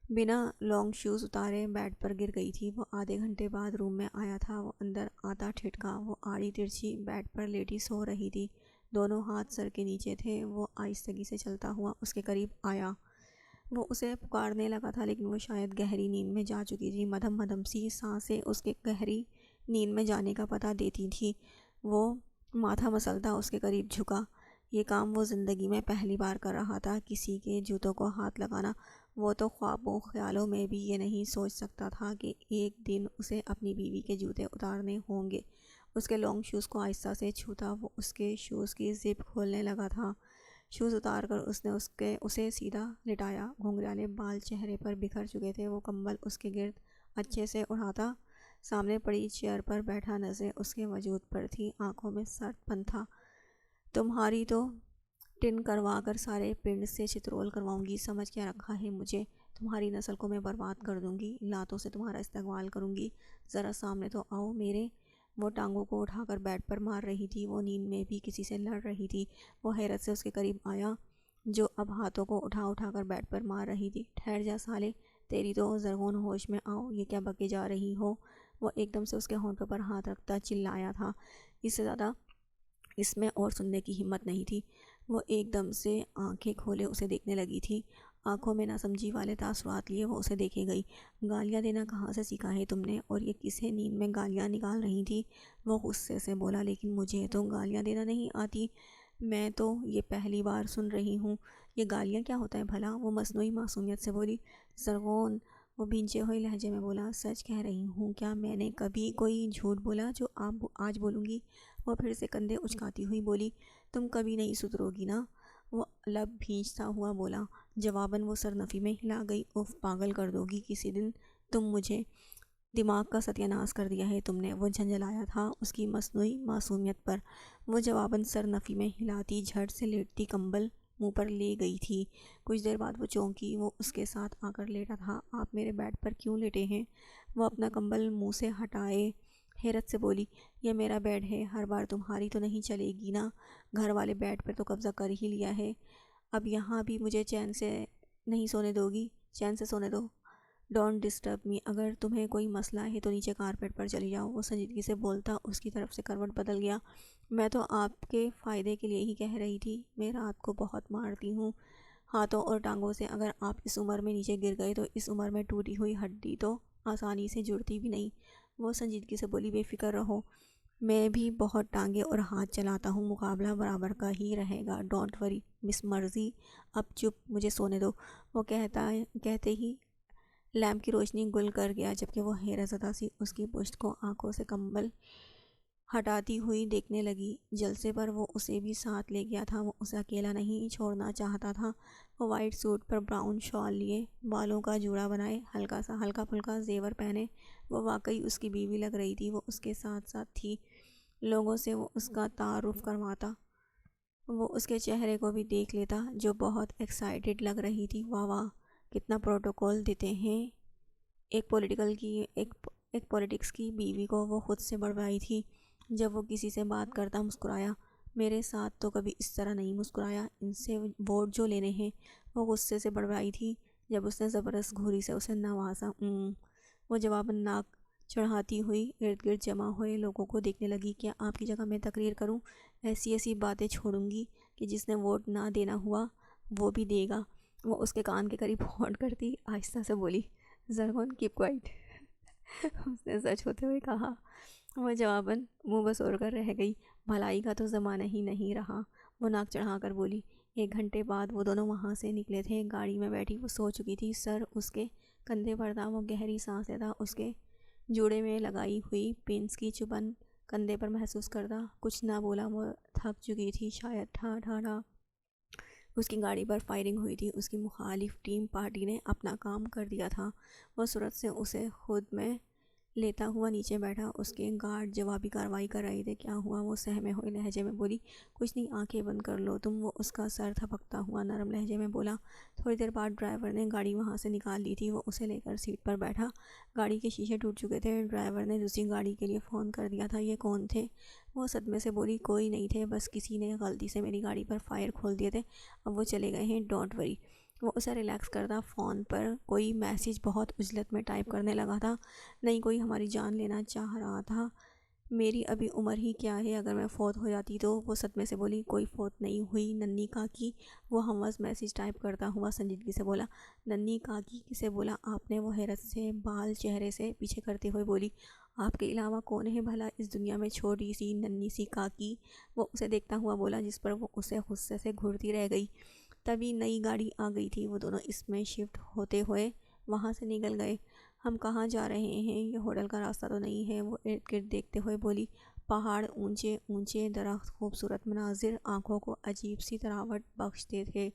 بنا لانگ شوز اتارے بیڈ پر گر گئی تھی۔ وہ آدھے گھنٹے بعد روم میں آیا تھا۔ وہ اندر آتا ٹھٹکا۔ وہ آڑی ترچھی بیڈ پر لیٹی سو رہی تھی، دونوں ہاتھ سر کے نیچے تھے۔ وہ آہستگی سے چلتا ہوا اس کے قریب آیا۔ وہ اسے پکارنے لگا تھا لیکن وہ شاید گہری نیند میں جا چکی تھی۔ مدھم مدھم سی سانسیں اس کے گہری نیند میں جانے کا پتہ دیتی تھیں۔ وہ ماتھا مسلتا اس کے قریب جھکا۔ یہ کام وہ زندگی میں پہلی بار کر رہا تھا، کسی کے جوتوں کو ہاتھ لگانا۔ وہ تو خوابوں خیالوں میں بھی یہ نہیں سوچ سکتا تھا کہ ایک دن اسے اپنی بیوی کے جوتے اتارنے ہوں گے۔ اس کے لانگ شوز کو آہستہ سے چھوتا، وہ اس کے شوز کی زپ کھولنے لگا تھا۔ شوز اتار کر اس نے اسے سیدھا لٹایا۔ گھنگریالے بال چہرے پر بکھر چکے تھے، وہ کمبل اس کے گرد اچھے سے اڑاتا سامنے پڑی چیئر پر بیٹھا نظریں اس کے وجود پر تھی، آنکھوں میں سرد پن تھا۔ تمہاری تو ٹن کروا کر سارے پنڈ سے چترول کرواؤں گی، سمجھ کیا رکھا ہے مجھے؟ تمہاری نسل کو میں برباد کر دوں گی، لاتوں سے تمہارا استقبال کروں گی، ذرا سامنے تو آؤ میرے۔ وہ ٹانگوں کو اٹھا کر بیڈ پر مار رہی تھی، وہ نیند میں بھی کسی سے لڑ رہی تھی۔ وہ حیرت سے اس کے قریب آیا جو اب ہاتھوں کو اٹھا اٹھا کر بیڈ پر مار رہی تھی۔ ٹھہر جا سالے، تیری تو زرغون ہوش میں آؤ، یہ کیا بکے جا رہی ہو؟ وہ ایک دم سے اس کے ہونٹوں پر ہاتھ رکھتا چلایا تھا۔ اس سے زیادہ اس میں اور سننے کی ہمت نہیں تھی۔ وہ ایک دم سے آنکھیں کھولے اسے دیکھنے لگی تھی، آنکھوں میں ناسمجھی والے تاثرات لیے وہ اسے دیکھے گئی۔ گالیاں دینا کہاں سے سیکھا ہے تم نے؟ اور یہ کسے نیند میں گالیاں نکال رہی تھی؟ وہ غصے سے بولا، لیکن مجھے تو گالیاں دینا نہیں آتی، میں تو یہ پہلی بار سن رہی ہوں۔ یہ گالیاں کیا ہوتا ہے بھلا؟ وہ مصنوعی معصومیت سے بولی۔ زرغون، وہ بھینچے ہوئے لہجے میں بولا، سچ کہہ رہی ہوں، کیا میں نے کبھی کوئی جھوٹ بولا جو آج بولوں گی؟ وہ پھر سے کندھے اچکاتی ہوئی بولی، تم کبھی نہیں سدھرو گی نا؟ وہ لب بھینچتا ہوا بولا۔ جواباً وہ سر نفی میں ہلا گئی، اف، پاگل کر دو گی کسی دن تم مجھے، دماغ کا ستیہ ناش کر دیا ہے تم نے۔ وہ جھنجھلایا تھا اس کی مصنوعی معصومیت پر۔ وہ جواباً سر نفی میں ہلاتی جھٹ سے لیٹتی کمبل منہ پر لے گئی تھی۔ کچھ دیر بعد وہ چونکی، وہ اس کے ساتھ آ کر لیٹا تھا۔ آپ میرے بیڈ پر کیوں لیٹے ہیں؟ وہ اپنا کمبل منہ سے ہٹائے حیرت سے بولی، یہ میرا بیڈ ہے، ہر بار تمہاری تو نہیں چلے گی نا؟ گھر والے بیڈ پر تو قبضہ کر ہی لیا ہے، اب یہاں بھی مجھے چین سے نہیں سونے دو گی؟ چین سے سونے دو، ڈونٹ ڈسٹرب می، اگر تمہیں کوئی مسئلہ ہے تو نیچے کارپیٹ پر چلی جاؤ۔ وہ سنجیدگی سے بولتا اس کی طرف سے کروٹ بدل گیا، میں تو آپ کے فائدے کے لیے ہی کہہ رہی تھی، میں رات کو بہت مارتی ہوں ہاتھوں اور ٹانگوں سے، اگر آپ اس عمر میں نیچے گر گئے تو اس عمر میں ٹوٹی ہوئی ہڈی تو آسانی سے جڑتی بھی نہیں۔ وہ سنجیدگی سے بولی، بے فکر رہو، میں بھی بہت ٹانگیں اور ہاتھ چلاتا ہوں، مقابلہ برابر کا ہی رہے گا، ڈونٹ وری مس مرضی، اب چپ، مجھے سونے دو۔ وہ کہتے ہی لیمپ کی روشنی گل کر گیا، جبکہ وہ حیرت زدہ سی اس کی پشت کو آنکھوں سے کمبل ہٹاتی ہوئی دیکھنے لگی۔ جلسے پر وہ اسے بھی ساتھ لے گیا تھا، وہ اسے اکیلا نہیں چھوڑنا چاہتا تھا۔ وہ وائٹ سوٹ پر براؤن شال لیے، بالوں کا جوڑا بنائے، ہلکا پھلکا زیور پہنے، وہ واقعی اس کی بیوی لگ رہی تھی۔ وہ اس کے ساتھ ساتھ تھی، لوگوں سے وہ اس کا تعارف کرواتا، وہ اس کے چہرے کو بھی دیکھ لیتا جو بہت ایکسائٹڈ لگ رہی تھی۔ واہ واہ، کتنا پروٹوکول دیتے ہیں، ایک پولیٹکس کی بیوی کو وہ خود سے بڑھوائی تھی۔ جب وہ کسی سے بات کرتا مسکرایا، میرے ساتھ تو کبھی اس طرح نہیں مسکرایا، ان سے ووٹ جو لینے ہیں۔ وہ غصے سے بڑھوائی تھی جب اس نے زبردست گھوری سے اسے نوازا۔ وہ جواباً ناک چڑھاتی ہوئی ارد گرد جمع ہوئے لوگوں کو دیکھنے لگی، کیا آپ کی جگہ میں تقریر کروں؟ ایسی باتیں چھوڑوں گی کہ جس نے ووٹ نہ دینا ہوا وہ بھی دے گا۔ وہ اس کے کان کے قریب ہونٹ کرتی آہستہ سے بولی، زرغون کیپ کوائٹ، اس نے سچ ہوتے ہوئے کہا۔ وہ جواباً منہ بسور کر رہ گئی، بھلائی کا تو زمانہ ہی نہیں رہا۔ وہ ناک چڑھا کر بولی۔ 1 گھنٹے بعد وہ دونوں وہاں سے نکلے تھے۔ گاڑی میں بیٹھی وہ سو چکی تھی، سر اس کے کندھے پر تھا، وہ گہری سانس لیتا، اس کے جوڑے میں لگائی ہوئی پنس کی چبھن کندھے پر محسوس کرتا۔ کچھ نہ بولا، وہ تھک چکی تھی شاید۔ ٹھا ٹھا ٹھا اس کی گاڑی پر فائرنگ ہوئی تھی، اس کی مخالف ٹیم پارٹی نے اپنا کام کر دیا تھا۔ وہ سرعت سے اسے خود میں لیتا ہوا نیچے بیٹھا، اس کے گارڈ جوابی کارروائی کر رہے تھے۔ کیا ہوا؟ وہ سہمے ہوئے لہجے میں بولی۔ کچھ نہیں، آنکھیں بند کر لو تم، وہ اس کا سر تھپکتا ہوا نرم لہجے میں بولا۔ تھوڑی دیر بعد ڈرائیور نے گاڑی وہاں سے نکال لی تھی، وہ اسے لے کر سیٹ پر بیٹھا۔ گاڑی کے شیشے ٹوٹ چکے تھے، ڈرائیور نے دوسری گاڑی کے لیے فون کر دیا تھا۔ یہ کون تھے؟ وہ صدمے سے بولی، کوئی نہیں تھے، بس کسی نے غلطی سے میری گاڑی پر فائر کھول دیے تھے، اب وہ چلے گئے ہیں، ڈونٹ وری۔ وہ اسے ریلیکس کرتا فون پر کوئی میسیج بہت عجلت میں ٹائپ کرنے لگا تھا۔ نہیں، کوئی ہماری جان لینا چاہ رہا تھا، میری ابھی عمر ہی کیا ہے، اگر میں فوت ہو جاتی تو؟ وہ صدمے سے بولی، کوئی فوت نہیں ہوئی، ننھی کاکی۔ وہ ہموز میسیج ٹائپ کرتا ہوا سنجیدگی سے بولا، ننھی کاکی کسے بولا آپ نے؟ وہ حیرت سے بال چہرے سے پیچھے کرتے ہوئے بولی، آپ کے علاوہ کون ہے بھلا اس دنیا میں چھوٹی سی ننھی سی کاکی؟ وہ اسے دیکھتا ہوا بولا، جس پر وہ اسے غصے سے گھورتی رہ گئی۔ تبھی نئی گاڑی آ گئی تھی، وہ دونوں اس میں شفٹ ہوتے ہوئے وہاں سے نکل گئے۔ ہم کہاں جا رہے ہیں؟ یہ ہوٹل کا راستہ تو نہیں ہے، وہ ارد گرد دیکھتے ہوئے بولی۔ پہاڑ، اونچے اونچے درخت، خوبصورت مناظر آنکھوں کو عجیب سی تراوٹ بخشتے تھے۔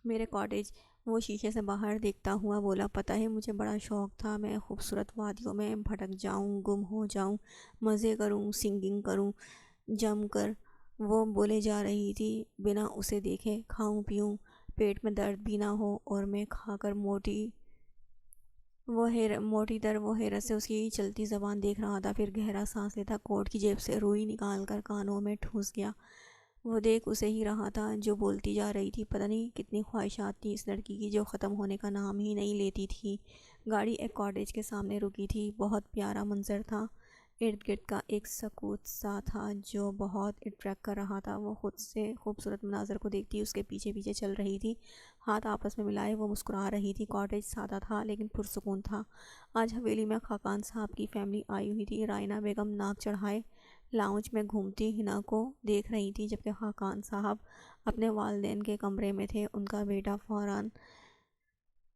میرے کاٹیج، وہ شیشے سے باہر دیکھتا ہوا بولا۔ پتہ ہے مجھے بڑا شوق تھا میں خوبصورت وادیوں میں بھٹک جاؤں، گم ہو جاؤں، مزے کروں، سنگنگ کروں جم کر۔ وہ بولے جا رہی تھی بنا اسے دیکھے، کھاؤں پیوں، پیٹ میں درد بھی نہ ہو اور میں کھا کر موٹی در وہ حیرت سے اس کی چلتی زبان دیکھ رہا تھا، پھر گہرا سانس لیتا کوٹ کی جیب سے روئی نکال کر کانوں میں ٹھوس گیا۔ وہ دیکھ اسے ہی رہا تھا جو بولتی جا رہی تھی، پتہ نہیں کتنی خواہشات تھی اس لڑکی کی جو ختم ہونے کا نام ہی نہیں لیتی تھی۔ گاڑی ایک کاٹیج کے سامنے رکی تھی، بہت پیارا منظر تھا، ارد گرد کا ایک سکوت سا تھا جو بہت اٹریکٹ کر رہا تھا۔ وہ خود سے خوبصورت مناظر کو دیکھتی اس کے پیچھے پیچھے چل رہی تھی، ہاتھ آپس میں ملائے وہ مسکرا رہی تھی۔ کاٹیج سادہ تھا لیکن پرسکون تھا۔ آج حویلی میں خاقان صاحب کی فیملی آئی ہوئی تھی۔ رائنا بیگم ناک چڑھائے لاؤنج میں گھومتی حنا کو دیکھ رہی تھی، جبکہ خاقان صاحب اپنے والدین کے کمرے میں تھے۔ ان کا بیٹا فرحان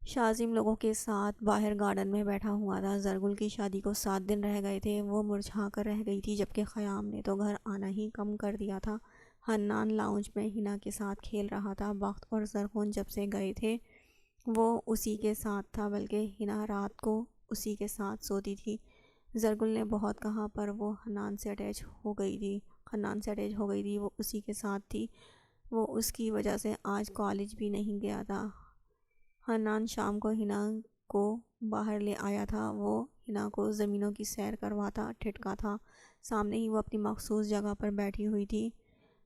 شازم لوگوں کے ساتھ باہر گارڈن میں بیٹھا ہوا تھا۔ زرگل کی شادی کو 7 دن رہ گئے تھے، وہ مرجھا کر رہ گئی تھی، جبکہ خیام نے تو گھر آنا ہی کم کر دیا تھا۔ حنان لاؤنج میں حنا کے ساتھ کھیل رہا تھا۔ بخت اور زرغون جب سے گئے تھے وہ اسی کے ساتھ تھا، بلکہ حنا رات کو اسی کے ساتھ سوتی تھی۔ زرگل نے بہت کہا پر وہ حنان سے اٹیچ ہو گئی تھی، وہ اسی کے ساتھ تھی۔ وہ اس کی وجہ سے آج کالج بھی نہیں گیا تھا۔ حنان شام کو حنا کو باہر لے آیا تھا، وہ حنا کو زمینوں کی سیر کرواتا ٹھٹکا تھا۔ سامنے ہی وہ اپنی مخصوص جگہ پر بیٹھی ہوئی تھی،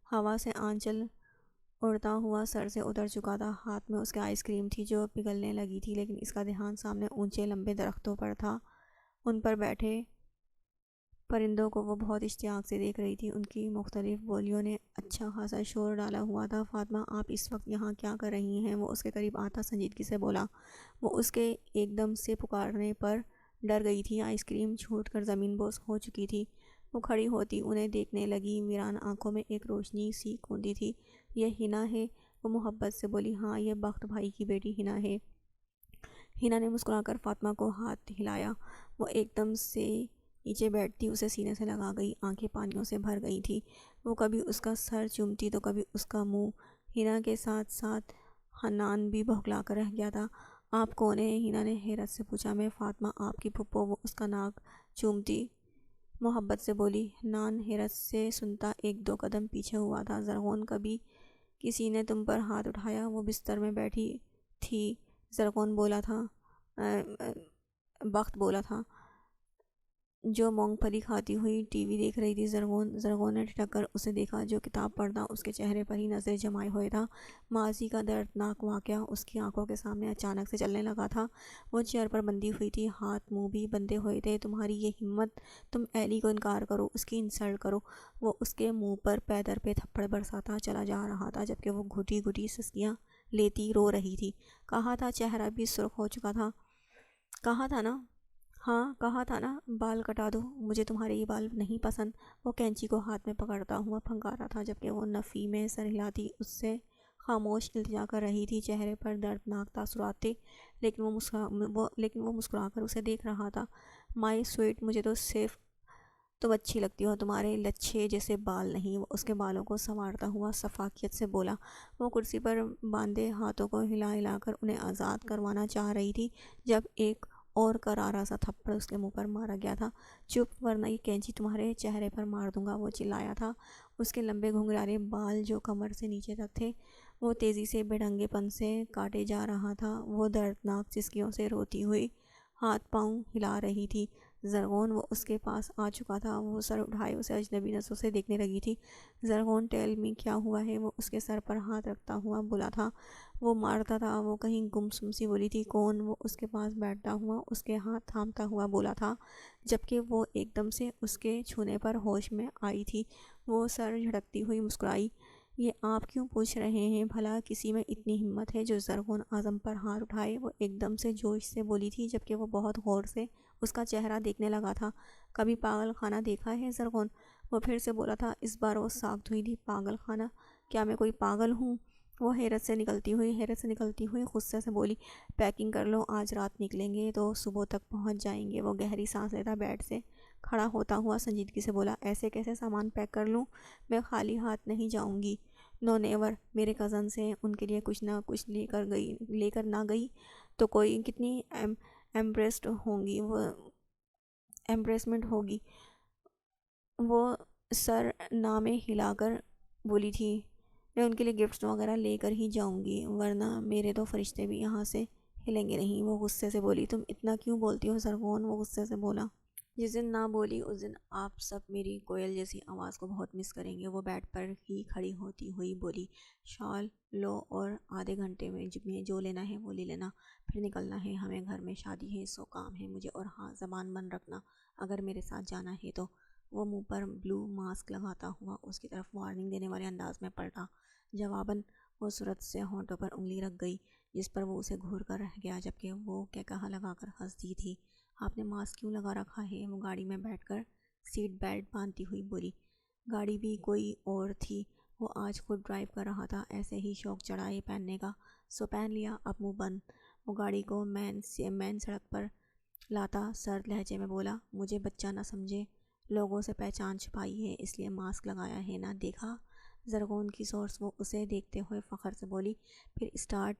ہوا سے آنچل اڑتا ہوا سر سے اتر چکا تھا۔ ہاتھ میں اس کے آئس کریم تھی جو پگھلنے لگی تھی، لیکن اس کا دھیان سامنے اونچے لمبے درختوں پر تھا۔ ان پر بیٹھے پرندوں کو وہ بہت اشتیاق سے دیکھ رہی تھی۔ ان کی مختلف بولیوں نے اچھا خاصا شور ڈالا ہوا تھا۔ فاطمہ، آپ اس وقت یہاں کیا کر رہی ہیں؟ وہ اس کے قریب آتا سنجیدگی سے بولا۔ وہ اس کے ایک دم سے پکارنے پر ڈر گئی تھی۔ آئس کریم چھوٹ کر زمین بوس ہو چکی تھی۔ وہ کھڑی ہوتی انہیں دیکھنے لگی، ویران آنکھوں میں ایک روشنی سی کوندی تھی۔ یہ حنا ہے؟ وہ محبت سے بولی۔ ہاں، یہ بخت بھائی کی بیٹی حنا ہے۔ حنا نے مسکرا کر فاطمہ کو ہاتھ ہلایا۔ وہ ایک دم سے نیچے بیٹھتی اسے سینے سے لگا گئی، آنکھیں پانیوں سے بھر گئی تھی۔ وہ کبھی اس کا سر چومتی تو کبھی اس کا منہ۔ حنا کے ساتھ ساتھ حنان بھی بھوکلا کر رہ گیا تھا۔ آپ کون ہیں؟ حنا نے حیرت سے پوچھا۔ میں فاطمہ، آپ کی پھپھو۔ وہ اس کا ناک چومتی محبت سے بولی۔ حنان حیرت سے سنتا 1-2 قدم پیچھے ہوا تھا۔ زرغون، کبھی کسی نے تم پر ہاتھ اٹھایا؟ وہ بستر میں بیٹھی تھی، زرغون بولا تھا بخت بولا تھا، جو مونگ پھلی کھاتی ہوئی ٹی وی دیکھ رہی تھی۔ زرغون نے ٹھٹک کر اسے دیکھا جو کتاب پڑھتا اس کے چہرے پر ہی نظریں جمائے ہوئے تھا۔ ماضی کا دردناک واقعہ اس کی آنکھوں کے سامنے اچانک سے چلنے لگا تھا۔ وہ چیئر پر بندھی ہوئی تھی، ہاتھ منہ بھی بندھے ہوئے تھے۔ تمہاری یہ ہمت، تم ایلی کو انکار کرو، اس کی انسلٹ کرو۔ وہ اس کے منہ پر پے در پے تھپڑ برساتا چلا جا رہا تھا، جبکہ وہ گھٹی گھٹی سسکیاں لیتی رو رہی تھی۔ کہا تھا، چہرہ بھی سرخ ہو چکا تھا۔ کہا تھا نا؟ ہاں کہا تھا نا، بال کٹا دو، مجھے تمہارے یہ بال نہیں پسند۔ وہ کینچی کو ہاتھ میں پکڑتا ہوا پھنکارا تھا، جبکہ وہ نفی میں سر ہلاتی اس سے خاموش التجا کر رہی تھی۔ چہرے پر دردناک تاثرات تھے، لیکن وہ مسکرا کر اسے دیکھ رہا تھا۔ مائی سویٹ، مجھے تو صرف تم اچھی لگتی ہو، تمہارے لچھے جیسے بال نہیں۔ وہ اس کے بالوں کو سنوارتا ہوا شفقت سے بولا۔ وہ کرسی پر باندھے ہاتھوں کو ہلا ہلا کر انہیں آزاد کروانا چاہ رہی تھی جب ایک اور کرارا سا تھپڑ اس کے منہ پر مارا گیا تھا۔ چپ، ورنہ یہ کینچی تمہارے چہرے پر مار دوں گا، وہ چلایا تھا۔ اس کے لمبے گھنگرالے بال جو کمر سے نیچے تک تھے وہ تیزی سے بے ڈھنگے پن سے کاٹے جا رہا تھا۔ وہ دردناک سسکیوں سے روتی ہوئی ہاتھ پاؤں ہلا رہی تھی۔ زرغون، وہ اس کے پاس آ چکا تھا۔ وہ سر اٹھائے اسے اجنبی نظروں سے دیکھنے لگی تھی۔ زرغون، ٹیل می، کیا ہوا ہے؟ وہ اس کے سر پر ہاتھ رکھتا ہوا بولا تھا۔ وہ مارتا تھا، وہ کہیں گم سم سی بولی تھی۔ کون؟ وہ اس کے پاس بیٹھتا ہوا اس کے ہاتھ تھامتا ہوا بولا تھا، جبکہ وہ ایک دم سے اس کے چھونے پر ہوش میں آئی تھی۔ وہ سر جھٹکتی ہوئی مسکرائی۔ یہ آپ کیوں پوچھ رہے ہیں؟ بھلا کسی میں اتنی ہمت ہے جو زرغون اعظم پر ہاتھ اٹھائے؟ وہ ایک دم سے جوش سے بولی تھی، جبکہ وہ بہت غور سے اس کا چہرہ دیکھنے لگا تھا۔ کبھی پاگل خانہ دیکھا ہے زرغون؟ وہ پھر سے بولا تھا۔ اس بار وہ ساکھ دھوئی تھی۔ پاگل خانہ؟ کیا میں کوئی پاگل ہوں؟ وہ حیرت سے نکلتی ہوئی غصے سے بولی، پیکنگ کر لو، آج رات نکلیں گے تو صبح تک پہنچ جائیں گے۔ وہ گہری سانس لیتا بیڈ سے کھڑا ہوتا ہوا سنجیدگی سے بولا، ایسے کیسے سامان پیک کر لوں؟ میں خالی ہاتھ نہیں جاؤں گی۔ نو نیور، میرے کزنس ہیں، ان کے لیے کچھ نہ کچھ لے کر نہ گئی تو کوئی کتنی ایمبریسمنٹ ہوگی۔ وہ سر نامے ہلا کر بولی تھی، میں ان کے لیے گفٹس وغیرہ لے کر ہی جاؤں گی، ورنہ میرے تو فرشتے بھی یہاں سے ہلیں گے نہیں۔ وہ غصے سے بولی، تم اتنا کیوں بولتی ہو زرغون؟ وہ غصے سے بولا، جس دن نہ بولی اس دن آپ سب میری کوئل جیسی آواز کو بہت مس کریں گے۔ وہ بیڈ پر ہی کھڑی ہوتی ہوئی بولی، شال لو اور آدھے گھنٹے میں جو لینا ہے وہ لے لینا، پھر نکلنا ہے، ہمیں گھر میں شادی ہے، سو کام ہے مجھے، اور ہاں زبان بند رکھنا اگر میرے ساتھ جانا ہے تو۔ وہ منہ پر بلو ماسک لگاتا ہوا اس کی طرف وارننگ دینے والے انداز میں پلٹا۔ جواباً وہ صورت سے ہونٹوں پر انگلی رکھ گئی، جس پر وہ اسے گھور کر رہ گیا، جبکہ وہ کہا لگا کر ہنس دی تھی۔ آپ نے ماسک کیوں لگا رکھا ہے؟ وہ گاڑی میں بیٹھ کر سیٹ بیلٹ باندھتی ہوئی بولی۔ گاڑی بھی کوئی اور تھی، وہ آج خود ڈرائیو کر رہا تھا، ایسے ہی شوق چڑھا یہ پہننے کا، سو پہن لیا، اب منہ بند۔ وہ گاڑی کو مین سڑک پر لاتا سرد لہجے میں بولا، مجھے بچہ نہ سمجھے، لوگوں سے پہچان چھپائی ہے اس لیے ماسک لگایا ہے نا، دیکھا زرغون کی سورس؟ وہ اسے دیکھتے ہوئے فخر سے بولی، پھر اسٹارٹ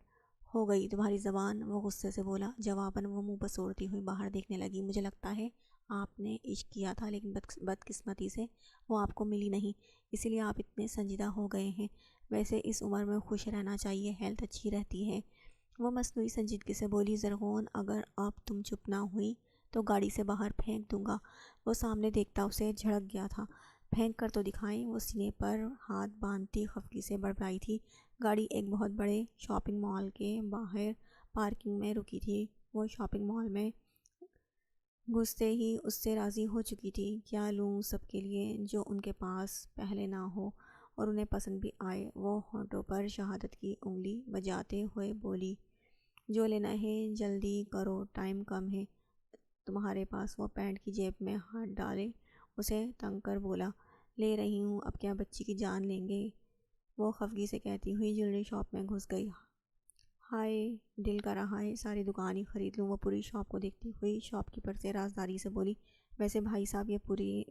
ہو گئی تمہاری زبان؟ وہ غصے سے بولا۔ جواباً وہ منہ بسوڑتی ہوئی باہر دیکھنے لگی، مجھے لگتا ہے آپ نے عشق کیا تھا، لیکن بدقسمتی سے وہ آپ کو ملی نہیں، اسی لیے آپ اتنے سنجیدہ ہو گئے ہیں، ویسے اس عمر میں خوش رہنا چاہیے، ہیلتھ اچھی رہتی ہے۔ وہ مصنوعی سنجیدگی سے بولی، زرغون اگر اب تم چپ نہ ہوئی تو گاڑی سے باہر پھینک دوں گا۔ وہ سامنے دیکھتا اسے جھڑک گیا تھا، پھینک کر تو دکھائیں۔ وہ سینے پر ہاتھ باندھتی خفگی سے بڑبڑائی تھی۔ گاڑی ایک بہت بڑے شاپنگ مال کے باہر پارکنگ میں رکی تھی۔ وہ شاپنگ مال میں گھستے ہی اس سے راضی ہو چکی تھی، کیا لوں سب کے لیے جو ان کے پاس پہلے نہ ہو اور انہیں پسند بھی آئے۔ وہ ہونٹوں پر شہادت کی انگلی بجاتے ہوئے بولی، جو لینا ہے جلدی کرو، ٹائم کم ہے تمہارے پاس۔ وہ پینٹ کی جیب میں ہاتھ ڈالے اسے تنگ کر بولا، لے رہی ہوں، اب کیا بچی کی جان لیں گے؟ وہ خفگی سے کہتی ہوئی جیولری شاپ میں گھس گئی۔ ہائے، دل کر رہا ہے ساری دکان ہی خرید لوں۔ وہ پوری شاپ کو دیکھتی ہوئی شاپ کیپر سے رازداری سے بولی، ویسے بھائی صاحب یہ پوری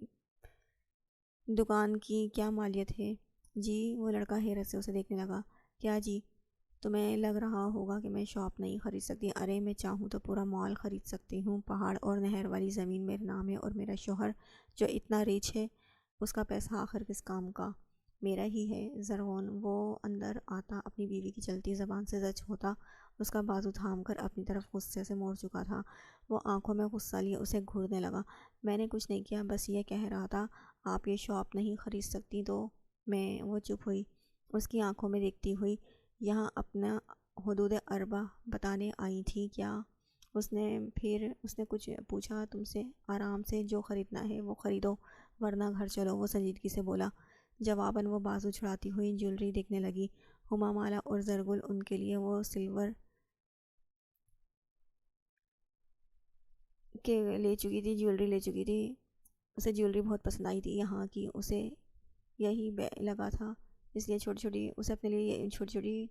دکان کی کیا مالیت ہے؟ جی؟ وہ لڑکا حیرت سے اسے دیکھنے لگا، کیا جی؟ تمہیں لگ رہا ہوگا کہ میں شاپ نہیں خرید سکتی، ارے میں چاہوں تو پورا مال خرید سکتی ہوں، پہاڑ اور نہر والی زمین میرے نام ہے، اور میرا شوہر جو اتنا ریچ ہے اس کا پیسہ آخر کس کام کا؟ میرا ہی ہے۔ زرغون وہ اندر آتا اپنی بیوی کی چلتی زبان سے زچ ہوتا، اس کا بازو تھام کر اپنی طرف غصے سے موڑ چکا تھا۔ وہ آنکھوں میں غصہ لیے اسے گھورنے لگا، میں نے کچھ نہیں کیا، بس یہ کہہ رہا تھا آپ یہ شاپ نہیں خرید سکتی تو میں۔ وہ چپ ہوئی، اس کی آنکھوں میں دیکھتی ہوئی، یہاں اپنا حدود اربع بتانے آئی تھی کیا؟ اس نے کچھ پوچھا تم سے؟ آرام سے جو خریدنا ہے وہ خریدو ورنہ گھر چلو، وہ سنجیدگی سے بولا۔ جواباً وہ بازو چھڑاتی ہوئی جیولری دیکھنے لگی، ہما مالا اور زرگل، ان کے لیے وہ سلور کے جیولری لے چکی تھی، اسے جیولری بہت پسند آئی تھی یہاں کی، اسے یہی لگا تھا، اس لیے اسے اپنے لیے چھوٹی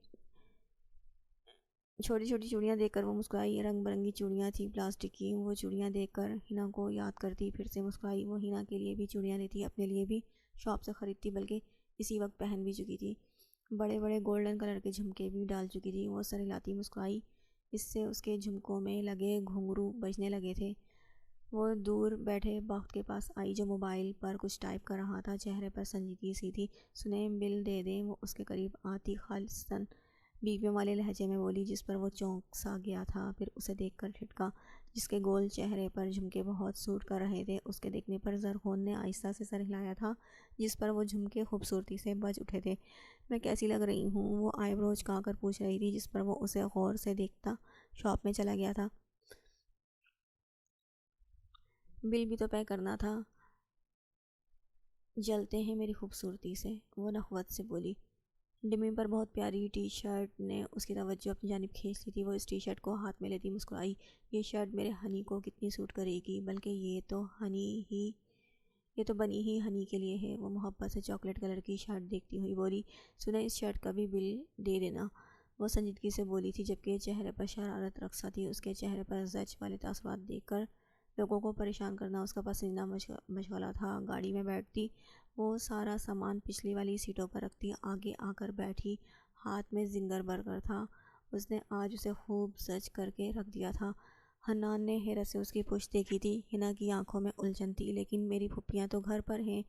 چھوٹی چوڑیاں دیکھ کر وہ مسکرائی، رنگ برنگی چوڑیاں تھیں پلاسٹک کی۔ وہ چوڑیاں دیکھ کر ہنا کو یاد کرتی پھر سے مسکرائی۔ وہ ہنا کے لیے بھی چوڑیاں لیتی، اپنے لیے بھی شاپ سے خریدتی، بلکہ اسی وقت پہن بھی چکی تھی، بڑے بڑے گولڈن کلر کے جھمکے بھی ڈال چکی تھی۔ وہ سر ہلاتی مسکرائی، اس سے اس کے جھمکوں میں لگے گھنگرو بجنے لگے تھے۔ وہ دور بیٹھے بخت کے پاس آئی جو موبائل پر کچھ ٹائپ کر رہا تھا، چہرے پر سنجیدگی سی تھی۔ سنیں، بل دے دیں؟ وہ اس کے قریب آتی خالصتاً بیویوں والے لہجے میں بولی، جس پر وہ چونک سا گیا تھا، پھر اسے دیکھ کر ٹھٹکا، جس کے گول چہرے پر جھمکے بہت سوٹ کر رہے تھے۔ اس کے دیکھنے پر زرغون نے آہستہ سے سر ہلایا تھا، جس پر وہ جھمکے خوبصورتی سے بج اٹھے تھے۔ میں کیسی لگ رہی ہوں؟ وہ آئی برو جھکا کر پوچھ رہی تھی، جس پر وہ اسے غور سے دیکھتا شاپ میں چلا گیا تھا۔ بل بھی تو پے کرنا تھا، جلتے ہیں میری خوبصورتی سے، وہ نخوت سے بولی۔ ڈمی پر بہت پیاری ٹی شرٹ نے اس کی توجہ اپنی جانب کھینچ لی تھی۔ وہ اس ٹی شرٹ کو ہاتھ میں لیتی مسکرائی، یہ شرٹ میرے ہنی کو کتنی سوٹ کرے گی، بلکہ یہ تو ہنی ہی یہ تو بنی ہی ہنی کے لیے ہے۔ وہ محبت سے چاکلیٹ کلر کی شرٹ دیکھتی ہوئی بولی، سنا اس شرٹ کا بھی بل دے دینا۔ وہ سنجیدگی سے بولی تھی جبکہ چہرے پر شرارت رقصہ تھی۔ اس کے چہرے پر زچ والے تاثرات دیکھ کر لوگوں کو پریشان کرنا اس کا پسندیدہ مشغلہ تھا۔ گاڑی میں بیٹھتی وہ سارا سامان پچھلی والی سیٹوں پر رکھتی آگے آ کر بیٹھی، ہاتھ میں زنگر برگر تھا۔ اس نے آج اسے خوب زچ کر کے رکھ دیا تھا۔ حنان نے حیرت سے اس کی پشت دیکھی تھی۔ حنا کی آنکھوں میں الجھن تھی۔ لیکن میری پھپھیاں تو گھر پر ہیں۔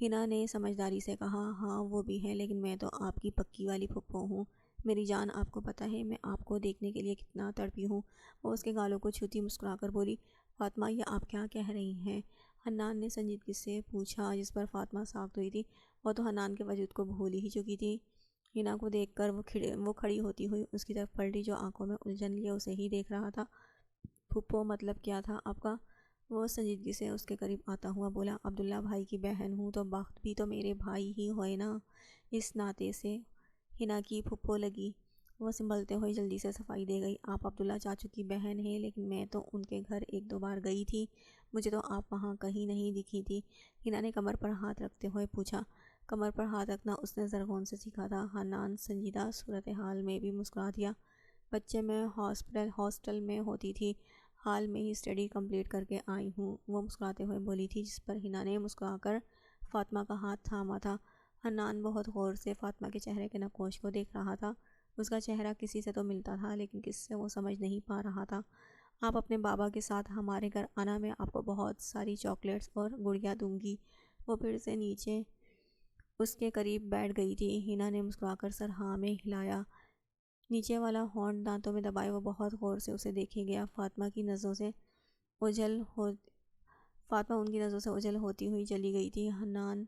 حنا نے سمجھداری سے کہا، ہاں وہ بھی ہے، لیکن میں تو آپ کی پکی والی پھپھو ہوں میری جان، آپ کو پتہ ہے میں آپ کو دیکھنے کے لیے کتنا تڑپی ہوں۔ وہ اس کے گالوں کو چھوتی مسکرا کر بولی، فاطمہ یہ آپ کیا کہہ رہی ہیں؟ حنان نے سنجیدگی سے پوچھا، جس پر فاطمہ ساکت ہوئی تھی۔ وہ تو حنان کے وجود کو بھول ہی چکی تھی۔ حنا کو دیکھ کر وہ کھڑی ہوتی ہوئی اس کی طرف پلٹی، جو آنکھوں میں الجھن لیے اسے ہی دیکھ رہا تھا۔ پھپھو مطلب کیا تھا آپ کا؟ وہ سنجیدگی سے اس کے قریب آتا ہوا بولا، عبداللہ بھائی کی بہن ہوں تو بخت بھی تو میرے بھائی ہی ہوئے نا، اس ناطے سے حنا کی پھپھو لگی۔ وہ سنبھلتے ہوئے جلدی سے صفائی دے گئی، آپ عبداللہ چاچو کی بہن ہیں، لیکن میں تو ان کے گھر ایک دو بار گئی تھی، مجھے تو آپ وہاں کہیں نہیں دکھی تھی۔ حنا نے کمر پر ہاتھ رکھتے ہوئے پوچھا۔ کمر پر ہاتھ رکھنا اس نے زرغون سے سیکھا تھا۔ حنان سنجیدہ صورتحال میں بھی مسکرا دیا، بچے میں ہاسٹل میں ہوتی تھی، حال میں ہی اسٹڈی کمپلیٹ کر کے آئی ہوں، وہ مسکراتے ہوئے بولی تھی، جس پر حنا نے مسکرا کر فاطمہ کا ہاتھ تھاما تھا۔ حنان بہت غور سے فاطمہ کے چہرے کے نقوش کو دیکھ رہا تھا۔ اس کا چہرہ کسی سے تو ملتا تھا، لیکن کس سے وہ سمجھ نہیں پا رہا تھا۔ آپ اپنے بابا کے ساتھ ہمارے گھر آنا، میں آپ کو بہت ساری چاکلیٹس اور گڑیا دوں گی۔ وہ پھر سے نیچے اس کے قریب بیٹھ گئی تھی۔ حنا نے مسکرا کر سر ہاں میں ہلایا، نیچے والا ہونٹ دانتوں میں دبائے وہ بہت غور سے اسے دیکھے گیا۔ فاطمہ ان کی نظروں سے اوجھل ہوتی ہوئی چلی گئی تھی۔ حنان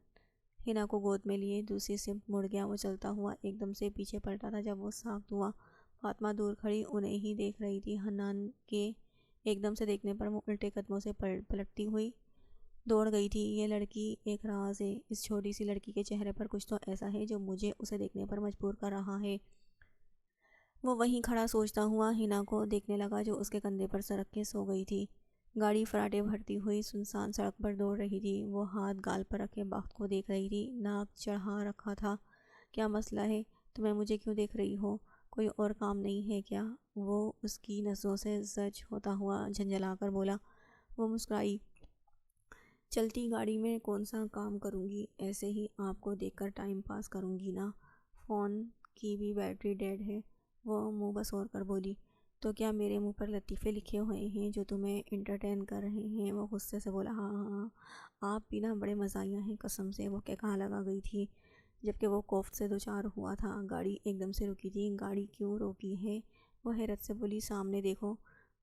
حنا کو گود میں لیے دوسری سمت مڑ گیا۔ وہ چلتا ہوا ایک دم سے پیچھے پلٹا تھا جب وہ ساکت ہوا۔ فاطمہ دور کھڑی انہیں ہی دیکھ رہی تھی۔ حنان کے ایک دم سے دیکھنے پر وہ الٹے قدموں سے پلٹتی ہوئی دوڑ گئی تھی۔ یہ لڑکی ایک راز ہے، اس چھوٹی سی لڑکی کے چہرے پر کچھ تو ایسا ہے جو مجھے اسے دیکھنے پر مجبور کر رہا ہے۔ وہ وہیں کھڑا سوچتا ہوا حنا کو دیکھنے لگا، جو اس کے کندھے پر سر رکھ کے سو گئی تھی۔ گاڑی فراٹے بھرتی ہوئی سنسان سڑک پر دوڑ رہی تھی۔ وہ ہاتھ گال پر رکھے بخت کو دیکھ رہی تھی، ناک چڑھا رکھا تھا۔ کیا مسئلہ ہے؟ تمہیں مجھے کیوں دیکھ رہی ہو؟ کوئی اور کام نہیں ہے کیا؟ وہ اس کی نظروں سے زچ ہوتا ہوا جھنجھلا کر بولا۔ وہ مسکرائی، چلتی گاڑی میں کون سا کام کروں گی، ایسے ہی آپ کو دیکھ کر ٹائم پاس کروں گی نا، فون کی بھی بیٹری ڈیڈ ہے۔ وہ منہ بسور کر بولی، تو کیا میرے منہ پر لطیفے لکھے ہوئے ہیں جو تمہیں انٹرٹین کر رہے ہیں؟ وہ غصے سے بولا، ہاں ہاں آپ بھی نا بڑے مزاحیہ ہیں قسم سے۔ وہ کہاں لگا گئی تھی جبکہ وہ کوفت سے دوچار ہوا تھا۔ گاڑی ایک دم سے رکی تھی۔ گاڑی کیوں روکی ہے؟ وہ حیرت سے بولی، سامنے دیکھو۔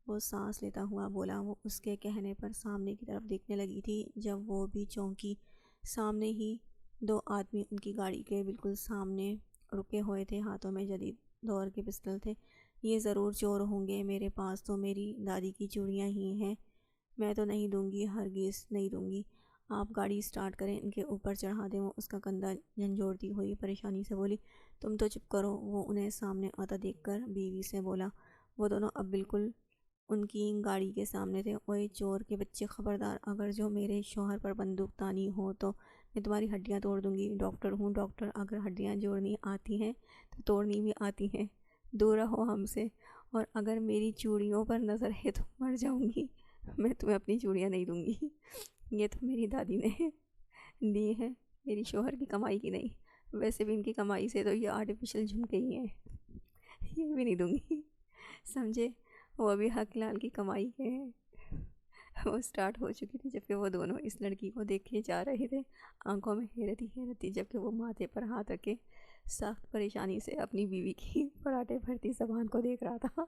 وہ سانس لیتا ہوا بولا۔ وہ اس کے کہنے پر سامنے کی طرف دیکھنے لگی تھی جب وہ بھی چونکی۔ سامنے ہی دو آدمی ان کی گاڑی کے بالکل سامنے رکے ہوئے تھے، ہاتھوں میں جدید دور کے پستول تھے۔ یہ ضرور چور ہوں گے، میرے پاس تو میری دادی کی چوڑیاں ہی ہیں، میں تو نہیں دوں گی، ہرگز نہیں دوں گی۔ آپ گاڑی اسٹارٹ کریں، ان کے اوپر چڑھا دیں۔ وہ اس کا کندھا جھنجھوڑتی ہوئی پریشانی سے بولی، تم تو چپ کرو۔ وہ انہیں سامنے آتا دیکھ کر بیوی سے بولا۔ وہ دونوں اب بالکل ان کی گاڑی کے سامنے تھے۔ اوئے چور کے بچے، خبردار، اگر جو میرے شوہر پر بندوق تانی ہو تو میں تمہاری ہڈیاں توڑ دوں گی۔ ڈاکٹر ہوں ڈاکٹر، اگر ہڈیاں جوڑنی آتی ہیں تو توڑنی بھی آتی ہیں، دور رہو ہم سے۔ اور اگر میری چوڑیوں پر نظر ہے تو مر جاؤں گی، میں تمہیں اپنی چوڑیاں نہیں دوں گی، یہ تو میری دادی نے دی ہیں، میری شوہر کی کمائی کی نہیں۔ ویسے بھی ان کی کمائی سے تو یہ آرٹیفیشل جھمکے ہی ہیں، یہ بھی نہیں دوں گی، سمجھے؟ وہ بھی حق لال کی کمائی کے ہیں۔ وہ سٹارٹ ہو چکی تھی جبکہ وہ دونوں اس لڑکی کو دیکھے جا رہے تھے۔ آنکھوں میں حیرت ہی حیرت تھی جبکہ وہ ماتھے پر ہاتھ رکھے سخت پریشانی سے اپنی بیوی کی فراٹے بھرتی زبان کو دیکھ رہا تھا۔